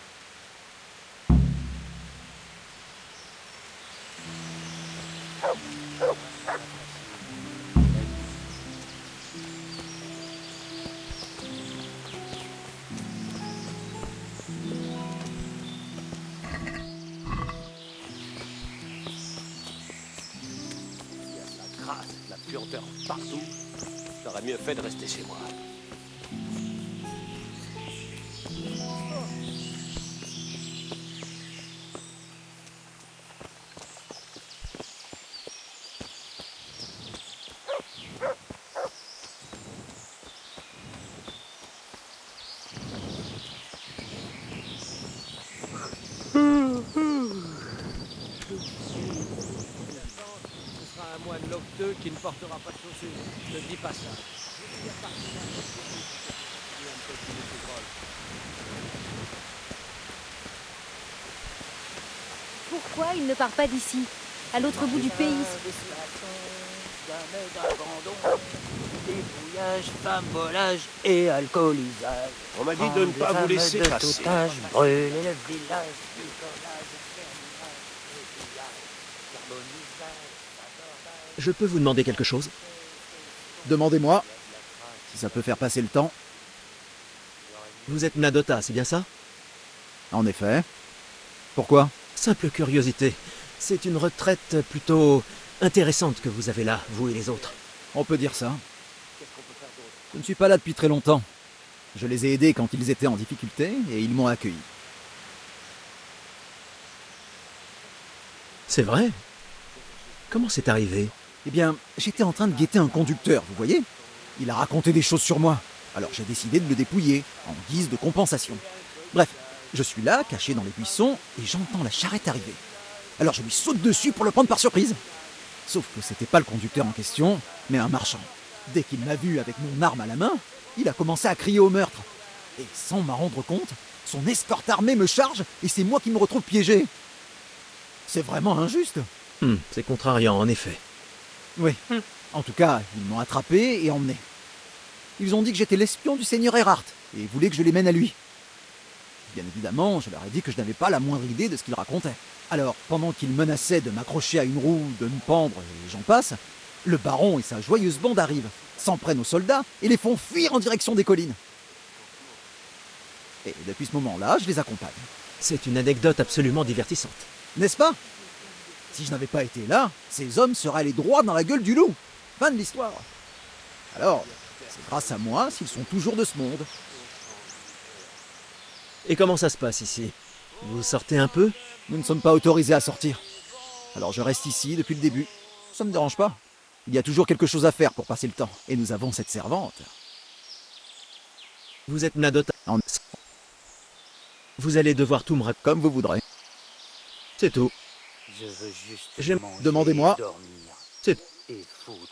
La puanteur partout. J'aurais mieux fait de rester chez moi. Un moine locteux qui ne portera pas de chaussures. Ne dis pas ça. Pourquoi il ne part pas d'ici, à l'autre bout du pays? Jamais d'abandon, dépouillage, femme volage et alcoolisage. On m'a dit de ne pas vous laisser de passer. tout âge, brûler le village, picolage, Je peux vous demander quelque chose? Demandez-moi, si ça peut faire passer le temps. Vous êtes Nadota, c'est bien ça? En effet. Pourquoi? Simple curiosité. C'est une retraite plutôt intéressante que vous avez là, vous et les autres. On peut dire ça. Je ne suis pas là depuis très longtemps. Je les ai aidés quand ils étaient en difficulté et ils m'ont accueilli. C'est vrai? Comment c'est arrivé? Eh bien, j'étais en train de guetter un conducteur, vous voyez? Il a raconté des choses sur moi, alors j'ai décidé de le dépouiller, en guise de compensation. Bref, je suis là, caché dans les buissons, et j'entends la charrette arriver. Alors je lui saute dessus pour le prendre par surprise. Sauf que c'était pas le conducteur en question, mais un marchand. Dès qu'il m'a vu avec mon arme à la main, il a commencé à crier au meurtre. Et sans m'en rendre compte, son escorte armée me charge, et c'est moi qui me retrouve piégé. C'est vraiment injuste. C'est contrariant, en effet. Oui. En tout cas, ils m'ont attrapé et emmené. Ils ont dit que j'étais l'espion du seigneur Erhardt et voulaient que je les mène à lui. Bien évidemment, je leur ai dit que je n'avais pas la moindre idée de ce qu'ils racontaient. Alors, pendant qu'ils menaçaient de m'accrocher à une roue, de me pendre et j'en passe, le baron et sa joyeuse bande arrivent, s'en prennent aux soldats et les font fuir en direction des collines. Et depuis ce moment-là, je les accompagne. C'est une anecdote absolument divertissante. N'est-ce pas? Si je n'avais pas été là, ces hommes seraient allés droit dans la gueule du loup. Fin de l'histoire. Alors, c'est grâce à moi s'ils sont toujours de ce monde. Et comment ça se passe ici? Vous sortez un peu? Nous ne sommes pas autorisés à sortir. Alors je reste ici depuis le début. Ça ne me dérange pas. Il y a toujours quelque chose à faire pour passer le temps. Et nous avons cette servante. Vous êtes Mnadota. Vous allez devoir tout me raconter. Comme vous voudrez. C'est tout. Je veux juste Demandez-moi. dormir C'est et foutre.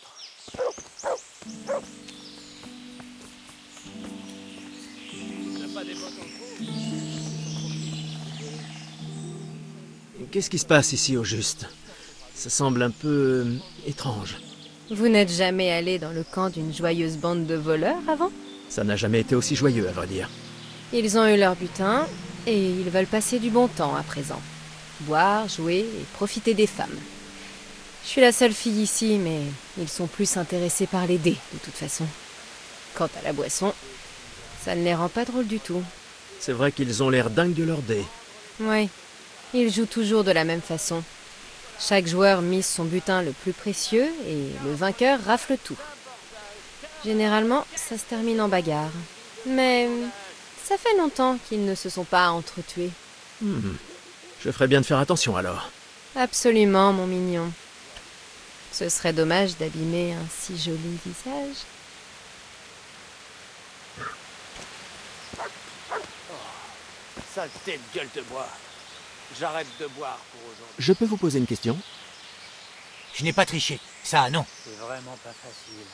Qu'est-ce qui se passe ici au juste? Ça semble un peu étrange. Vous n'êtes jamais allé dans le camp d'une joyeuse bande de voleurs avant? Ça n'a jamais été aussi joyeux, à vrai dire. Ils ont eu leur butin et ils veulent passer du bon temps à présent. Boire, jouer et profiter des femmes. Je suis la seule fille ici, mais ils sont plus intéressés par les dés, de toute façon. Quant à la boisson, ça ne les rend pas drôles du tout. C'est vrai qu'ils ont l'air dingues de leur dé. Oui, ils jouent toujours de la même façon. Chaque joueur mise son butin le plus précieux et le vainqueur rafle tout. Généralement, ça se termine en bagarre. Mais ça fait longtemps qu'ils ne se sont pas entretués. Je ferais bien de faire attention alors. Absolument, mon mignon. Ce serait dommage d'abîmer un si joli visage. Saleté de gueule de bois. J'arrête de boire pour aujourd'hui. Je peux vous poser une question? Je n'ai pas triché. Ça, non. C'est vraiment pas facile.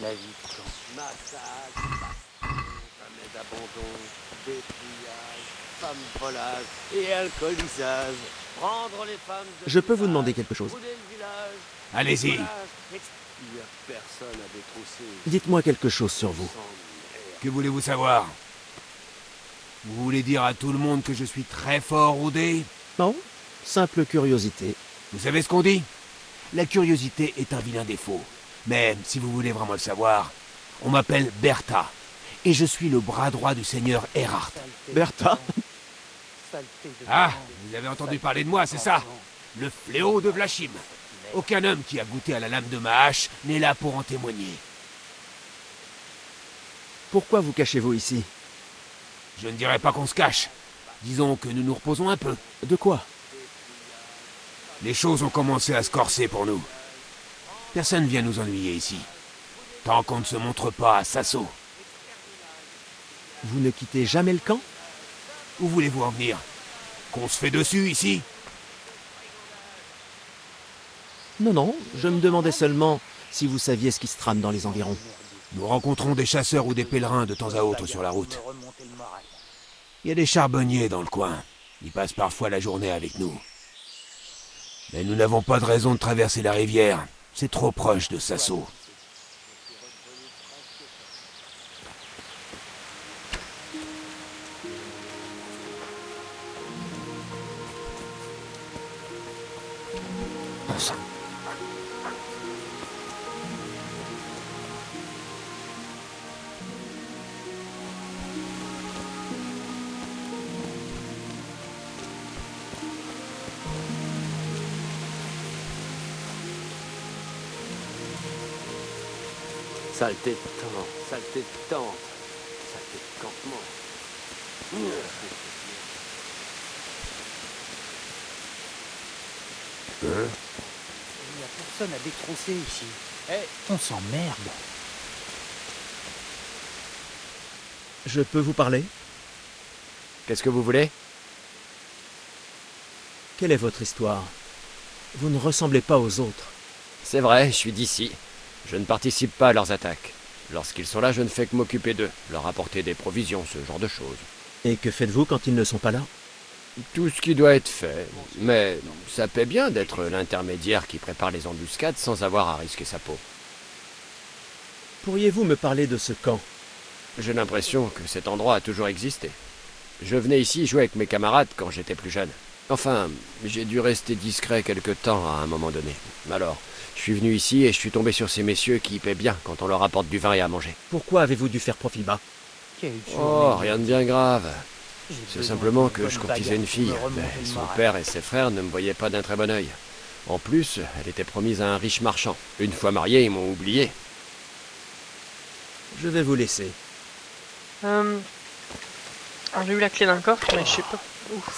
La vie de camp. Massacre, jamais d'abandon, dépouillage, femme volage et alcoolisage. Prendre les femmes de Je peux vous demander quelque chose? brûler le village. Allez-y. Il n'y a personne à détrousser. Dites-moi quelque chose sur vous. Que voulez-vous savoir? Vous voulez dire à tout le monde que je suis très fort au dé? Non, simple curiosité. Vous savez ce qu'on dit? La curiosité est un vilain défaut. Mais si vous voulez vraiment le savoir, on m'appelle Bertha. Et je suis le bras droit du seigneur Erhard. Bertha? Ah, vous avez entendu parler de moi, c'est ça? Le fléau de Vlachim. Aucun homme qui a goûté à la lame de ma hache n'est là pour en témoigner. Pourquoi vous cachez-vous ici? Je ne dirais pas qu'on se cache. Disons que nous nous reposons un peu. De quoi? Les choses ont commencé à se corser pour nous. Personne vient nous ennuyer ici. Tant qu'on ne se montre pas à Sasso. Vous ne quittez jamais le camp? Où voulez-vous en venir? Qu'on se fait dessus ici? Non, je me demandais seulement si vous saviez ce qui se trame dans les environs. Nous rencontrons des chasseurs ou des pèlerins de temps à autre sur la route. Il y a des charbonniers dans le coin. Ils passent parfois la journée avec nous. Mais nous n'avons pas de raison de traverser la rivière. C'est trop proche de Sasso. Saleté de temps, saleté de tente, saleté de campement. Il n'y a personne à détrousser ici. On s'emmerde. Je peux vous parler? Qu'est-ce que vous voulez? Quelle est votre histoire? Vous ne ressemblez pas aux autres. C'est vrai, je suis d'ici. Je ne participe pas à leurs attaques. Lorsqu'ils sont là, je ne fais que m'occuper d'eux, leur apporter des provisions, ce genre de choses. Et que faites-vous quand ils ne sont pas là? Tout ce qui doit être fait. Mais ça paie bien d'être l'intermédiaire qui prépare les embuscades sans avoir à risquer sa peau. Pourriez-vous me parler de ce camp? J'ai l'impression que cet endroit a toujours existé. Je venais ici jouer avec mes camarades quand j'étais plus jeune. Enfin, j'ai dû rester discret quelque temps à un moment donné. Alors, je suis venu ici et je suis tombé sur ces messieurs qui paient bien quand on leur apporte du vin et à manger. Pourquoi avez-vous dû faire profil bas? Oh, rien de bien grave. C'est simplement que je courtisais une fille, mais son père et ses frères ne me voyaient pas d'un très bon œil. En plus, elle était promise à un riche marchand. Une fois mariés, ils m'ont oublié. Je vais vous laisser. Alors, j'ai eu la clé d'un coffre, mais je sais pas.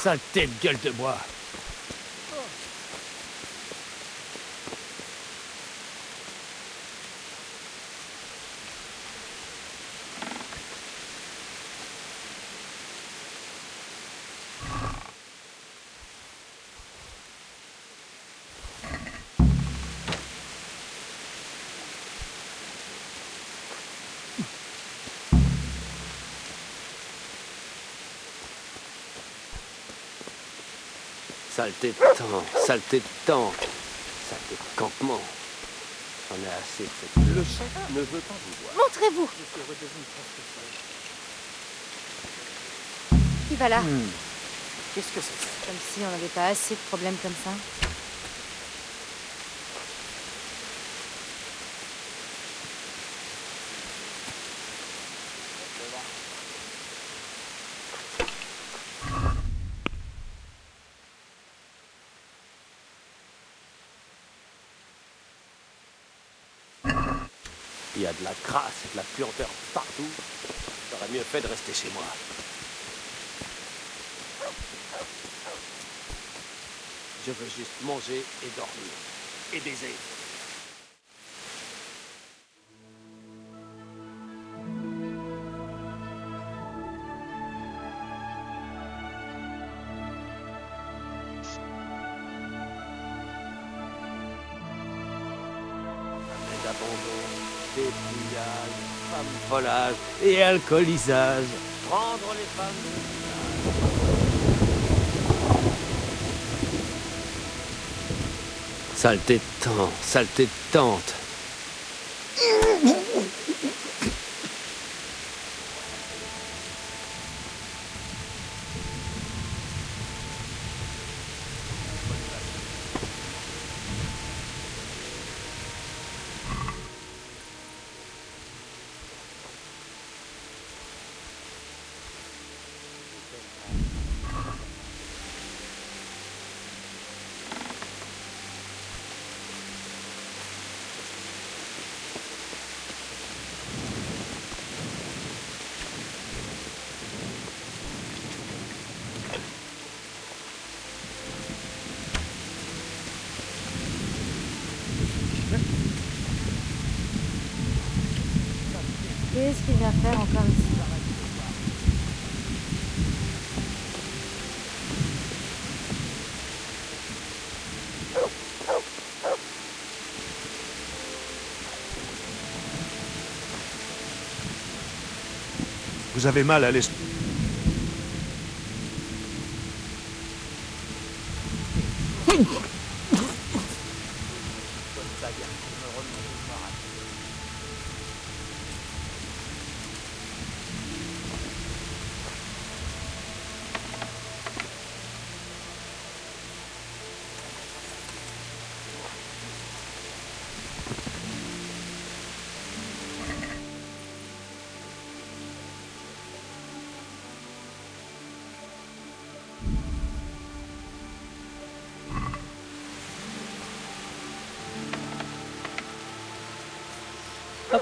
Saleté de gueule de bois. Saleté de temps, saleté de temps, saleté de campement. J'en ai assez de cette... Le chef ne veut pas vous voir. Montrez-vous. Qui va là? Qu'est-ce que c'est? Comme si on n'avait pas assez de problèmes comme ça. Il y a de la crasse et de la puanteur partout. J'aurais mieux fait de rester chez moi. Je veux juste manger et dormir. Et baiser. D'abandon, dépouillage, femme volage et alcoolisage. Prendre les femmes. Saleté de temps, saleté de tante. Qu'est-ce qu'il vient faire encore ici? Vous avez mal à l'esprit. Hop.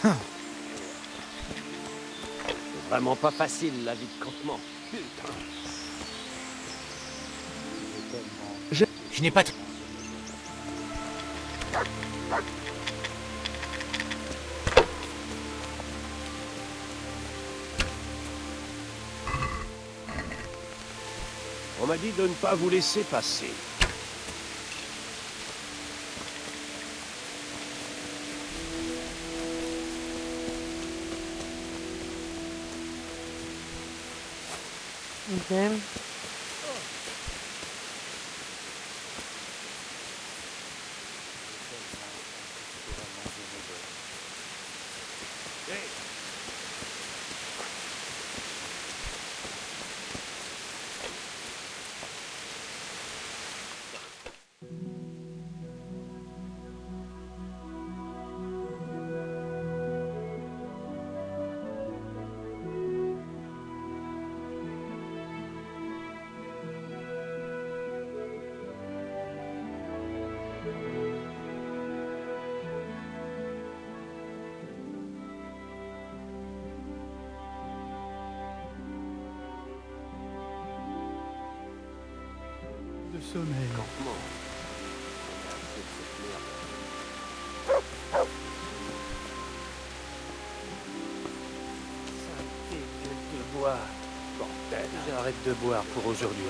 C'est vraiment pas facile la vie de campement. Putain. Je n'ai pas... On m'a dit de ne pas vous laisser passer. Ok. sommeil. Saleté gueule de bois. Bordel. J'arrête de boire pour aujourd'hui.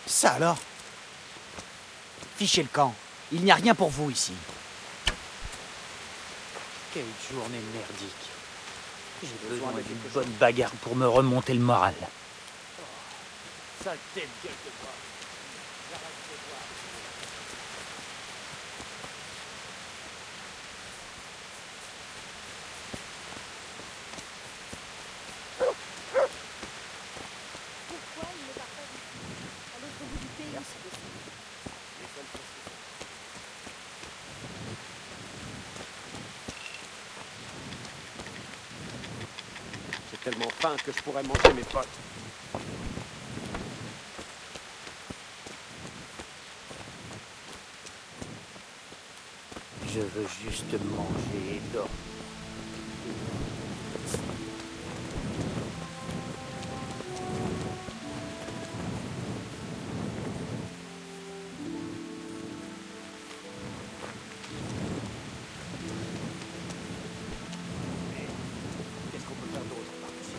Ça alors? Fichez le camp. Il n'y a rien pour vous ici. Quelle journée merdique. J'ai besoin d'une bonne bagarre pour me remonter le moral. Saleté de gueule de bois. J'arrête de boire. Pourquoi il ne part pas d'ici, à l'autre bout du pays? J'ai tellement faim que je pourrais manger mes potes. Je veux juste manger et dormir. Qu'est-ce qu'on peut faire d'autre par ici?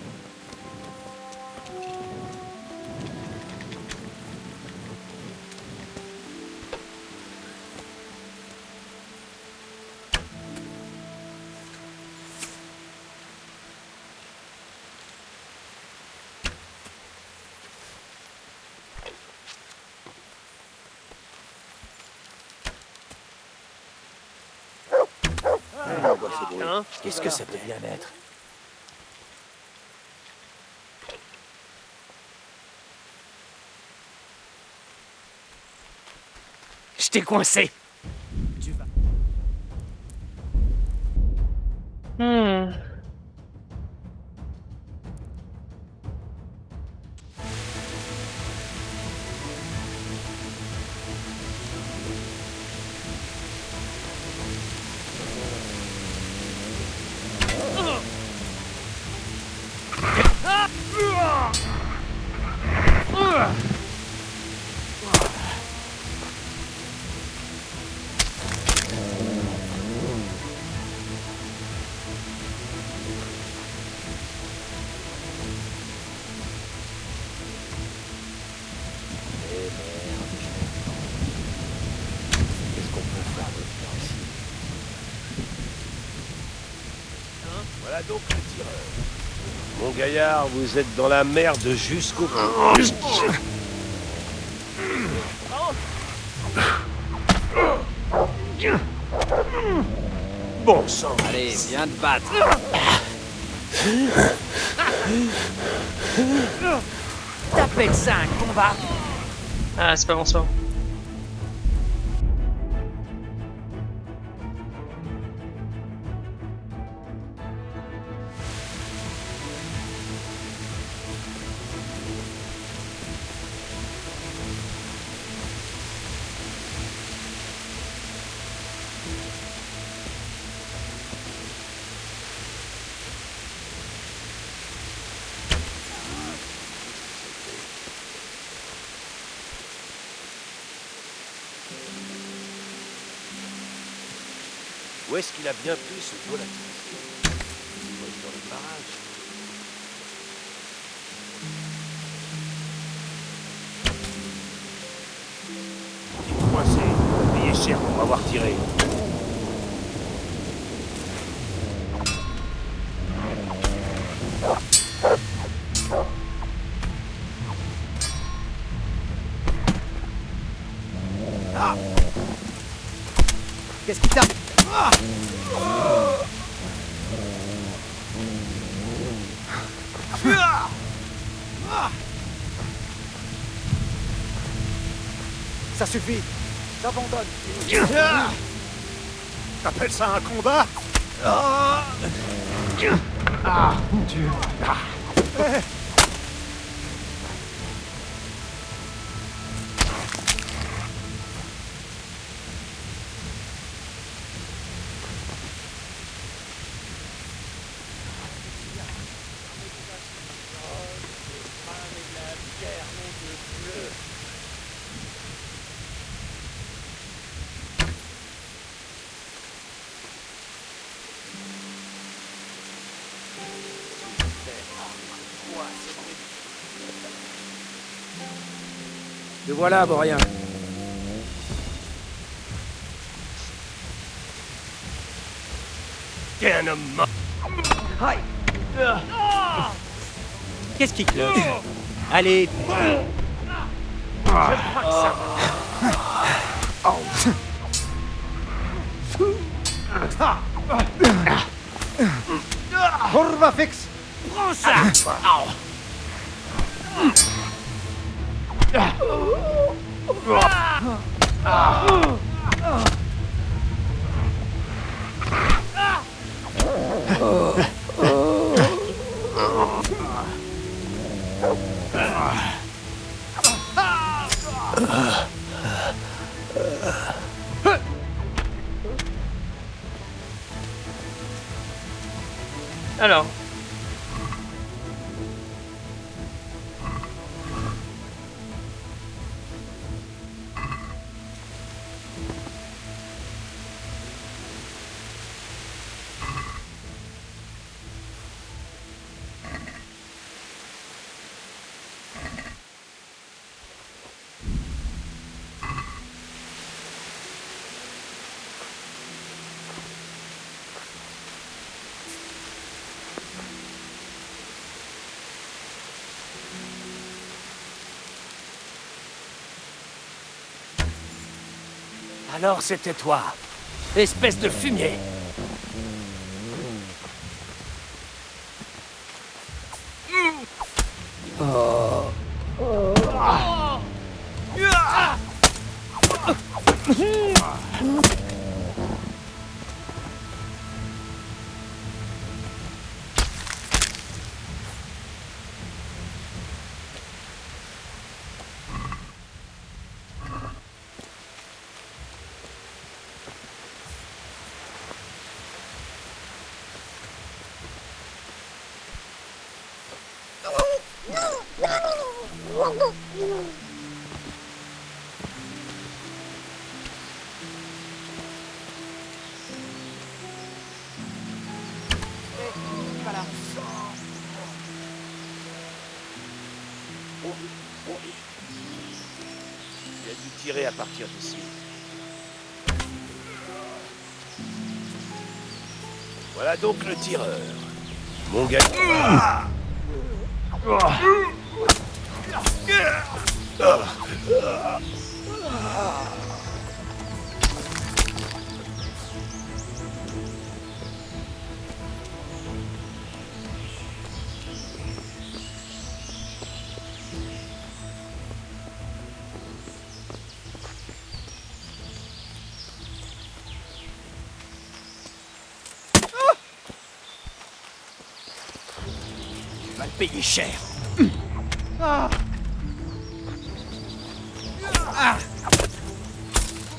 Hein? Qu'est-ce que ça peut bien être? Je t'ai coincé. Tu vas. Qu'est-ce qu'on peut faire d'autre par ici? Voilà donc le tireur. Mon gaillard, vous êtes dans la merde jusqu'au bout. Bon sang. Allez, viens te battre. T'appelles ça un combat? Ah, c'est pas bon, c'est pas bon. Où est-ce qu'il a bien pris ce volatile? Dans le barrage. T'es coincé. Payé cher pour m'avoir tiré. Qu'est-ce qui t'arrive? Ça suffit. J'abandonne. T'appelles ça un combat? Mon Dieu. Te voilà, Vaurien. T'es un homme mort. Qu'est-ce qui cloche? Allez. Je crois que ça Curva fixe. Prends ça. Alors. Alors c'était toi, espèce de fumier. Il a dû tirer à partir d'ici. Voilà donc le tireur. Mon gars. Tu vas le payer cher.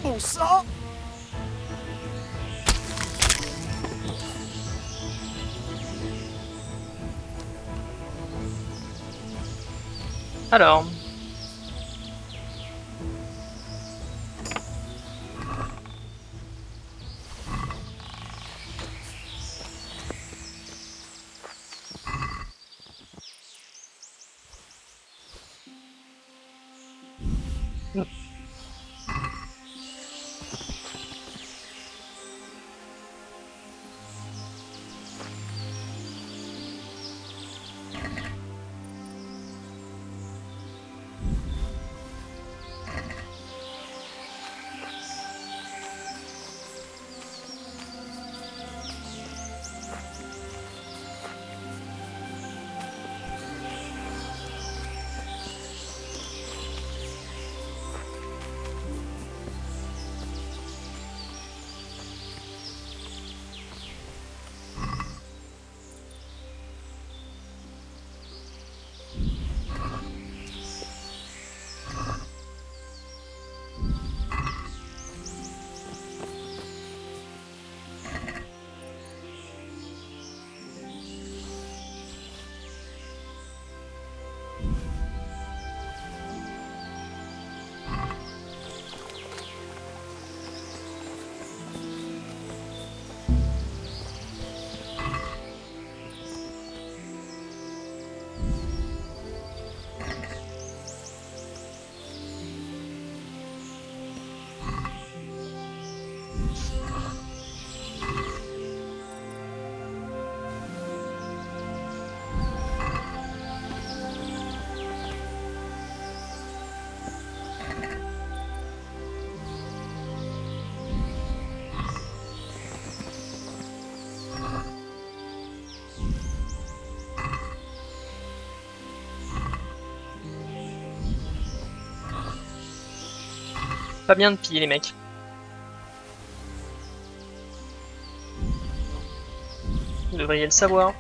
Bon sang. Alors. pas bien de piller les mecs. Vous devriez le savoir.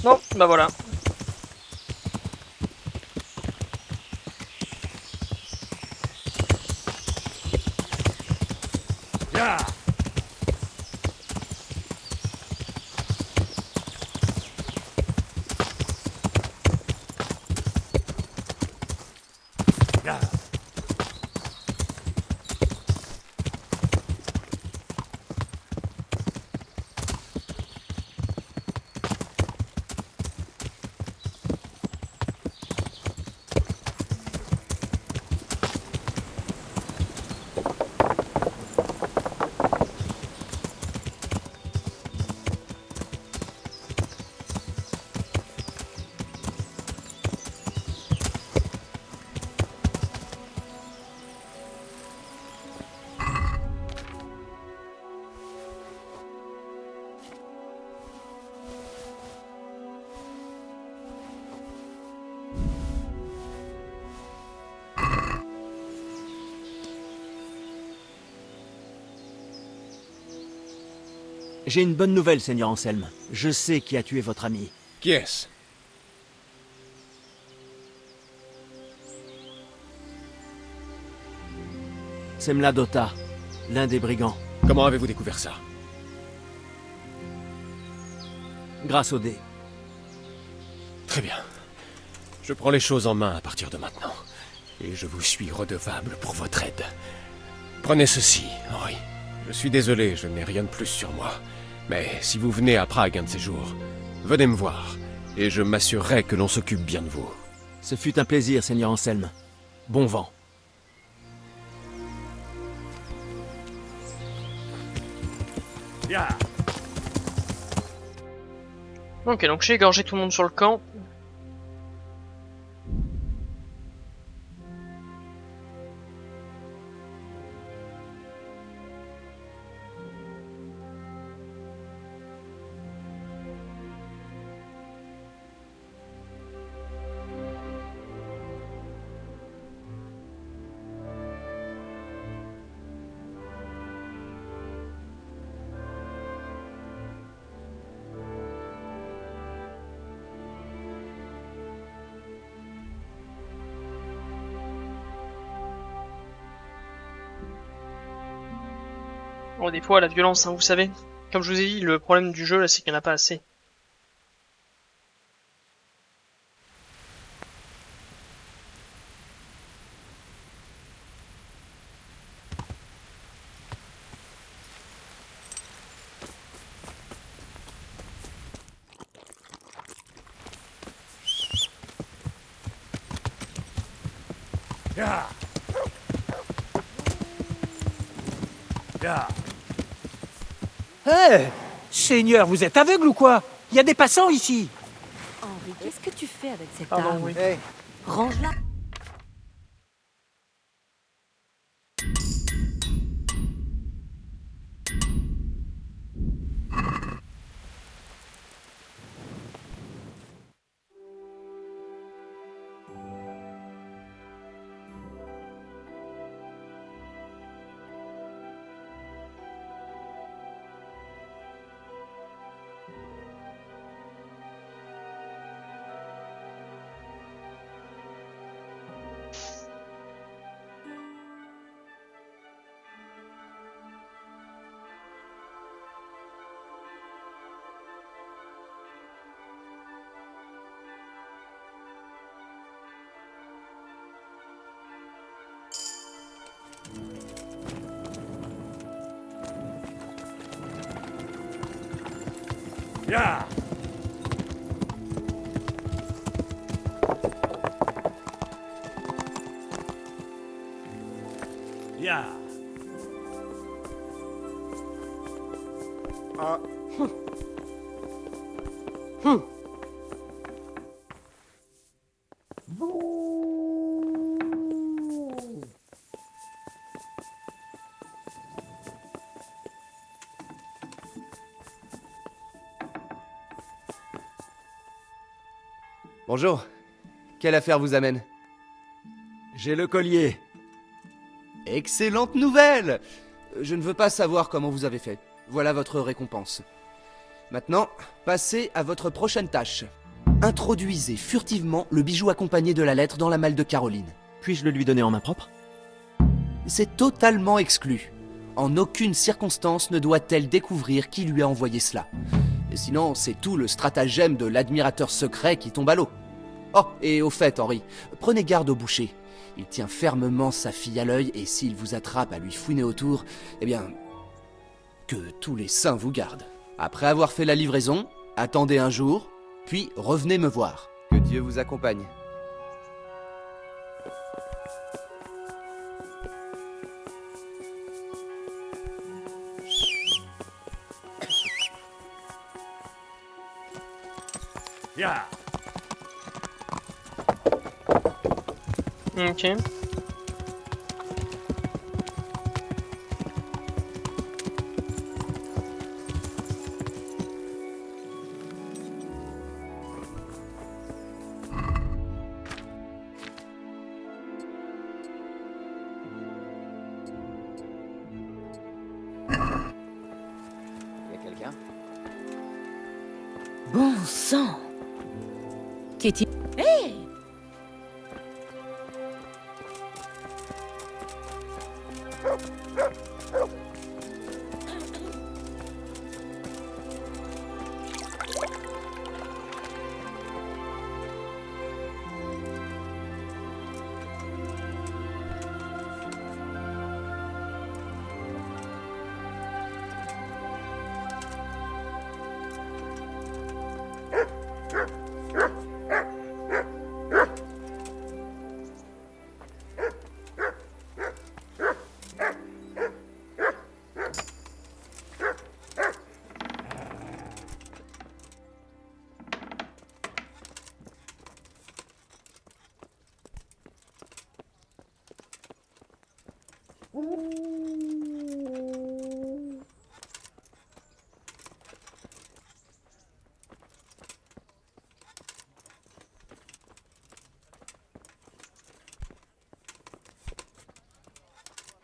Non, bah voilà. J'ai une bonne nouvelle, Seigneur Anselme. Je sais qui a tué votre ami. Qui est-ce? Semla Dota, l'un des brigands. Comment avez-vous découvert ça? Grâce au dé. Très bien. Je prends les choses en main à partir de maintenant. Et je vous suis redevable pour votre aide. Prenez ceci, Henri. Je suis désolé, je n'ai rien de plus sur moi. Mais si vous venez à Prague un de ces jours, venez me voir. Et je m'assurerai que l'on s'occupe bien de vous. Ce fut un plaisir, Seigneur Anselme. Bon vent. Ok, donc j'ai égorgé tout le monde sur le camp. Bon, des fois, la violence, hein, vous savez. Comme je vous ai dit, le problème du jeu, là, c'est qu'il n'y en a pas assez. Hé Seigneur, vous êtes aveugle ou quoi? Il y a des passants ici. Henri, qu'est-ce que tu fais avec cette Pardon, arme? oui. Range-la. Ya. Ah. Bonjour. Quelle affaire vous amène? J'ai le collier. Excellente nouvelle! Je ne veux pas savoir comment vous avez fait. Voilà votre récompense. Maintenant, passez à votre prochaine tâche. Introduisez furtivement le bijou accompagné de la lettre dans la malle de Caroline. Puis-je le lui donner en main propre? C'est totalement exclu. En aucune circonstance ne doit-elle découvrir qui lui a envoyé cela. Sinon, c'est tout le stratagème de l'admirateur secret qui tombe à l'eau. Oh, et au fait, Henri, prenez garde au boucher. Il tient fermement sa fille à l'œil et s'il vous attrape à lui fouiner autour, eh bien, que tous les saints vous gardent. Après avoir fait la livraison, attendez un jour, puis revenez me voir. Que Dieu vous accompagne. Ya. Ok. Y a quelqu'un? Bon sang. Qu'est-il? Hé!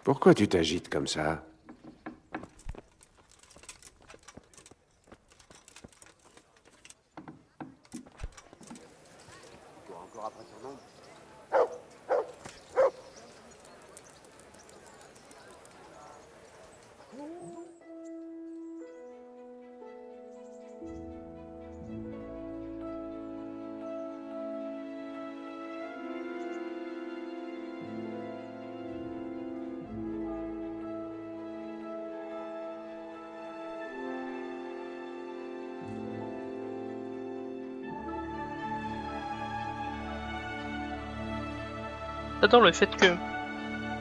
Pourquoi tu t'agites comme ça? J'adore le fait que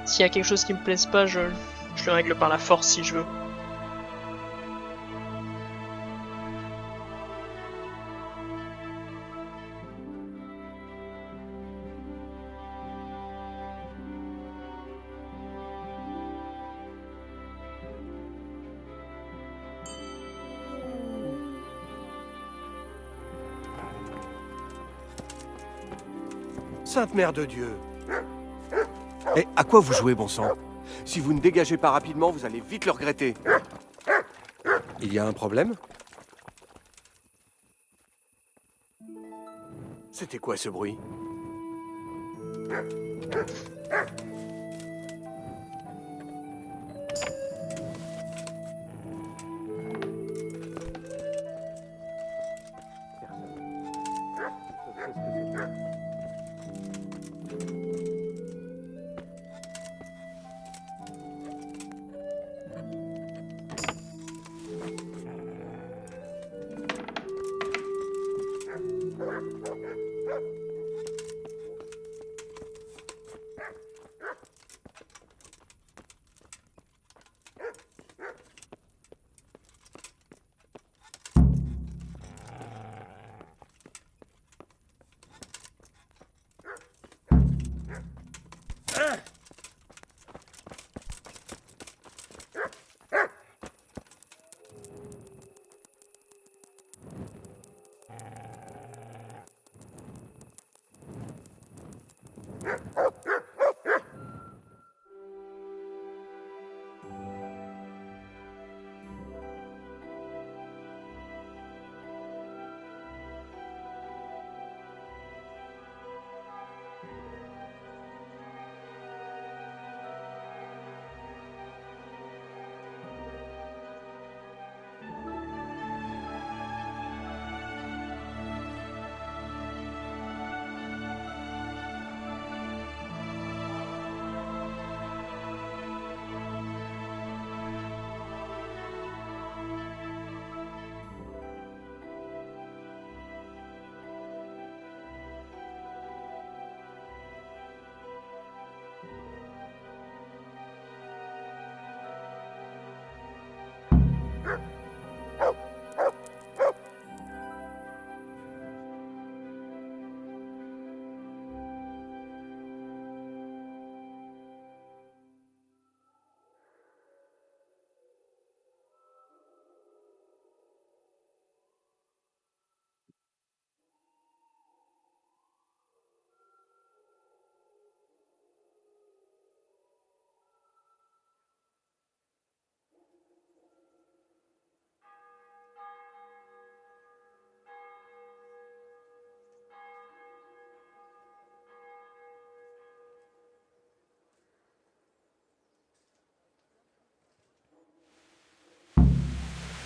s'il y a quelque chose qui me plaise pas, je le règle par la force si je veux. Sainte Mère de Dieu! Et à quoi vous jouez, bon sang? Si vous ne dégagez pas rapidement, vous allez vite le regretter. Il y a un problème? C'était quoi ce bruit?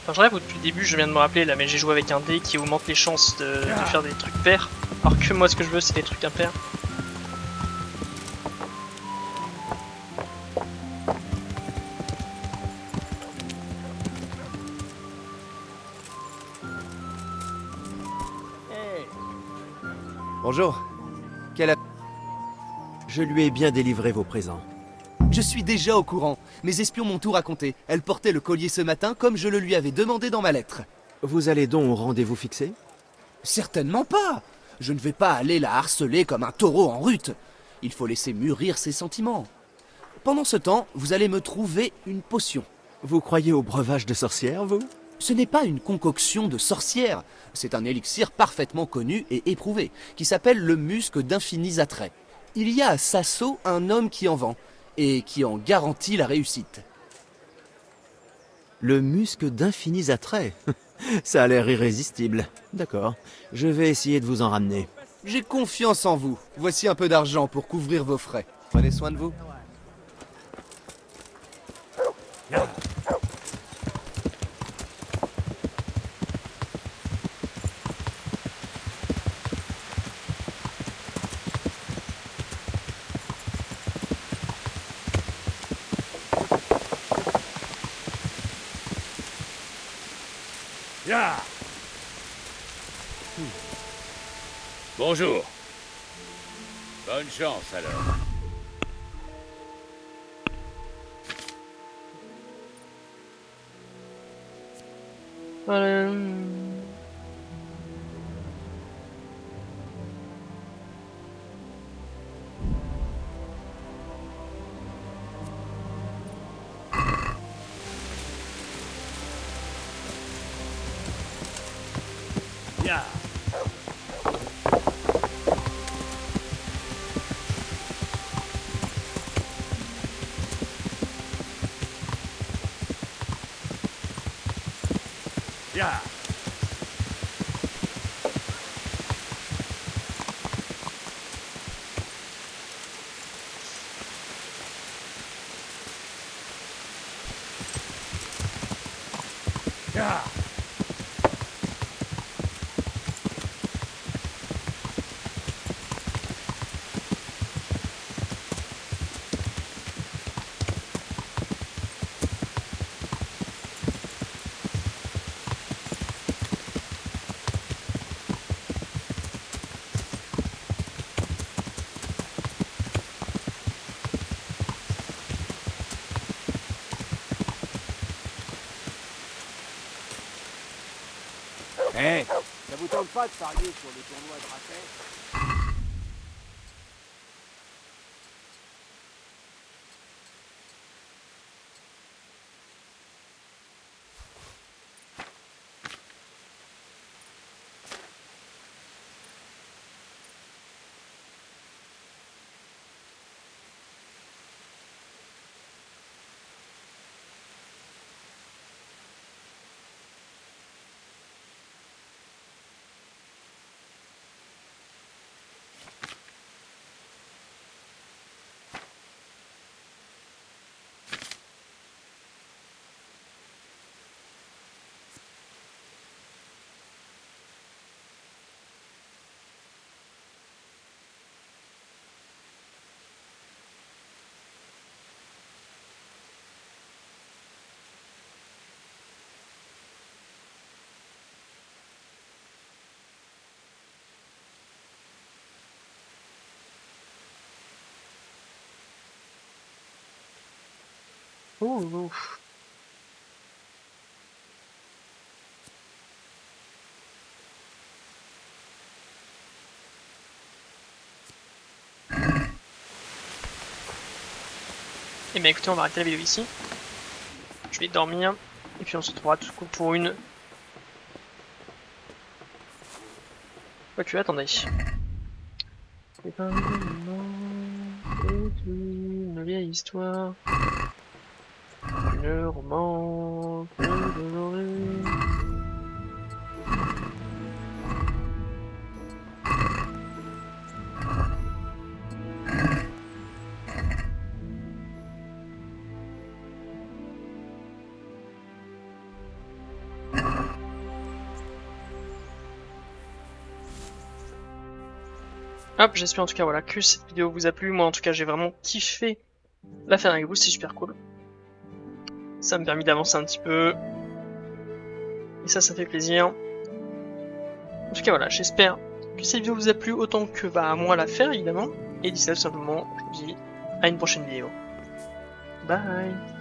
Enfin, je rêve ou depuis le début, je viens de me rappeler là, mais j'ai joué avec un dé qui augmente les chances de faire des trucs pairs. Alors que moi, ce que je veux, c'est des trucs impairs. Bonjour. Quelle... Je lui ai bien délivré vos présents. Je suis déjà au courant. Mes espions m'ont tout raconté. Elle portait le collier ce matin comme je le lui avais demandé dans ma lettre. Vous allez donc au rendez-vous fixé? Certainement pas. Je ne vais pas aller la harceler comme un taureau en rut. Il faut laisser mûrir ses sentiments. Pendant ce temps, vous allez me trouver une potion. Vous croyez au breuvage de sorcière, vous? Ce n'est pas une concoction de sorcière. C'est un élixir parfaitement connu et éprouvé, qui s'appelle le musc d'infinis attraits. Il y a à Sasso un homme qui en vend, et qui en garantit la réussite. Le musc d'infinis attraits. Ça a l'air irrésistible. D'accord, je vais essayer de vous en ramener. J'ai confiance en vous. Voici un peu d'argent pour couvrir vos frais. Prenez soin de vous. Ya. Bonjour. Bonne chance alors. Voilà. Ya. Ya. Ya. Hé, ça vous tente pas de parier sur le tournoi de raquettes? Ouh. Et bien écoutez, on va arrêter la vidéo ici. Je vais dormir. Et puis on se retrouvera tout coup pour une... Quoique, attendez. C'est un une vieille histoire. Une romance colorée. Hop, j'espère en tout cas voilà que cette vidéo vous a plu. Moi en tout cas j'ai vraiment kiffé la faire avec vous, c'est super cool. Ça m'a permis d'avancer un petit peu. Et ça fait plaisir. En tout cas voilà, j'espère que cette vidéo vous a plu autant que à moi la faire évidemment. Et d'ici là tout simplement, je vous dis à une prochaine vidéo. Bye.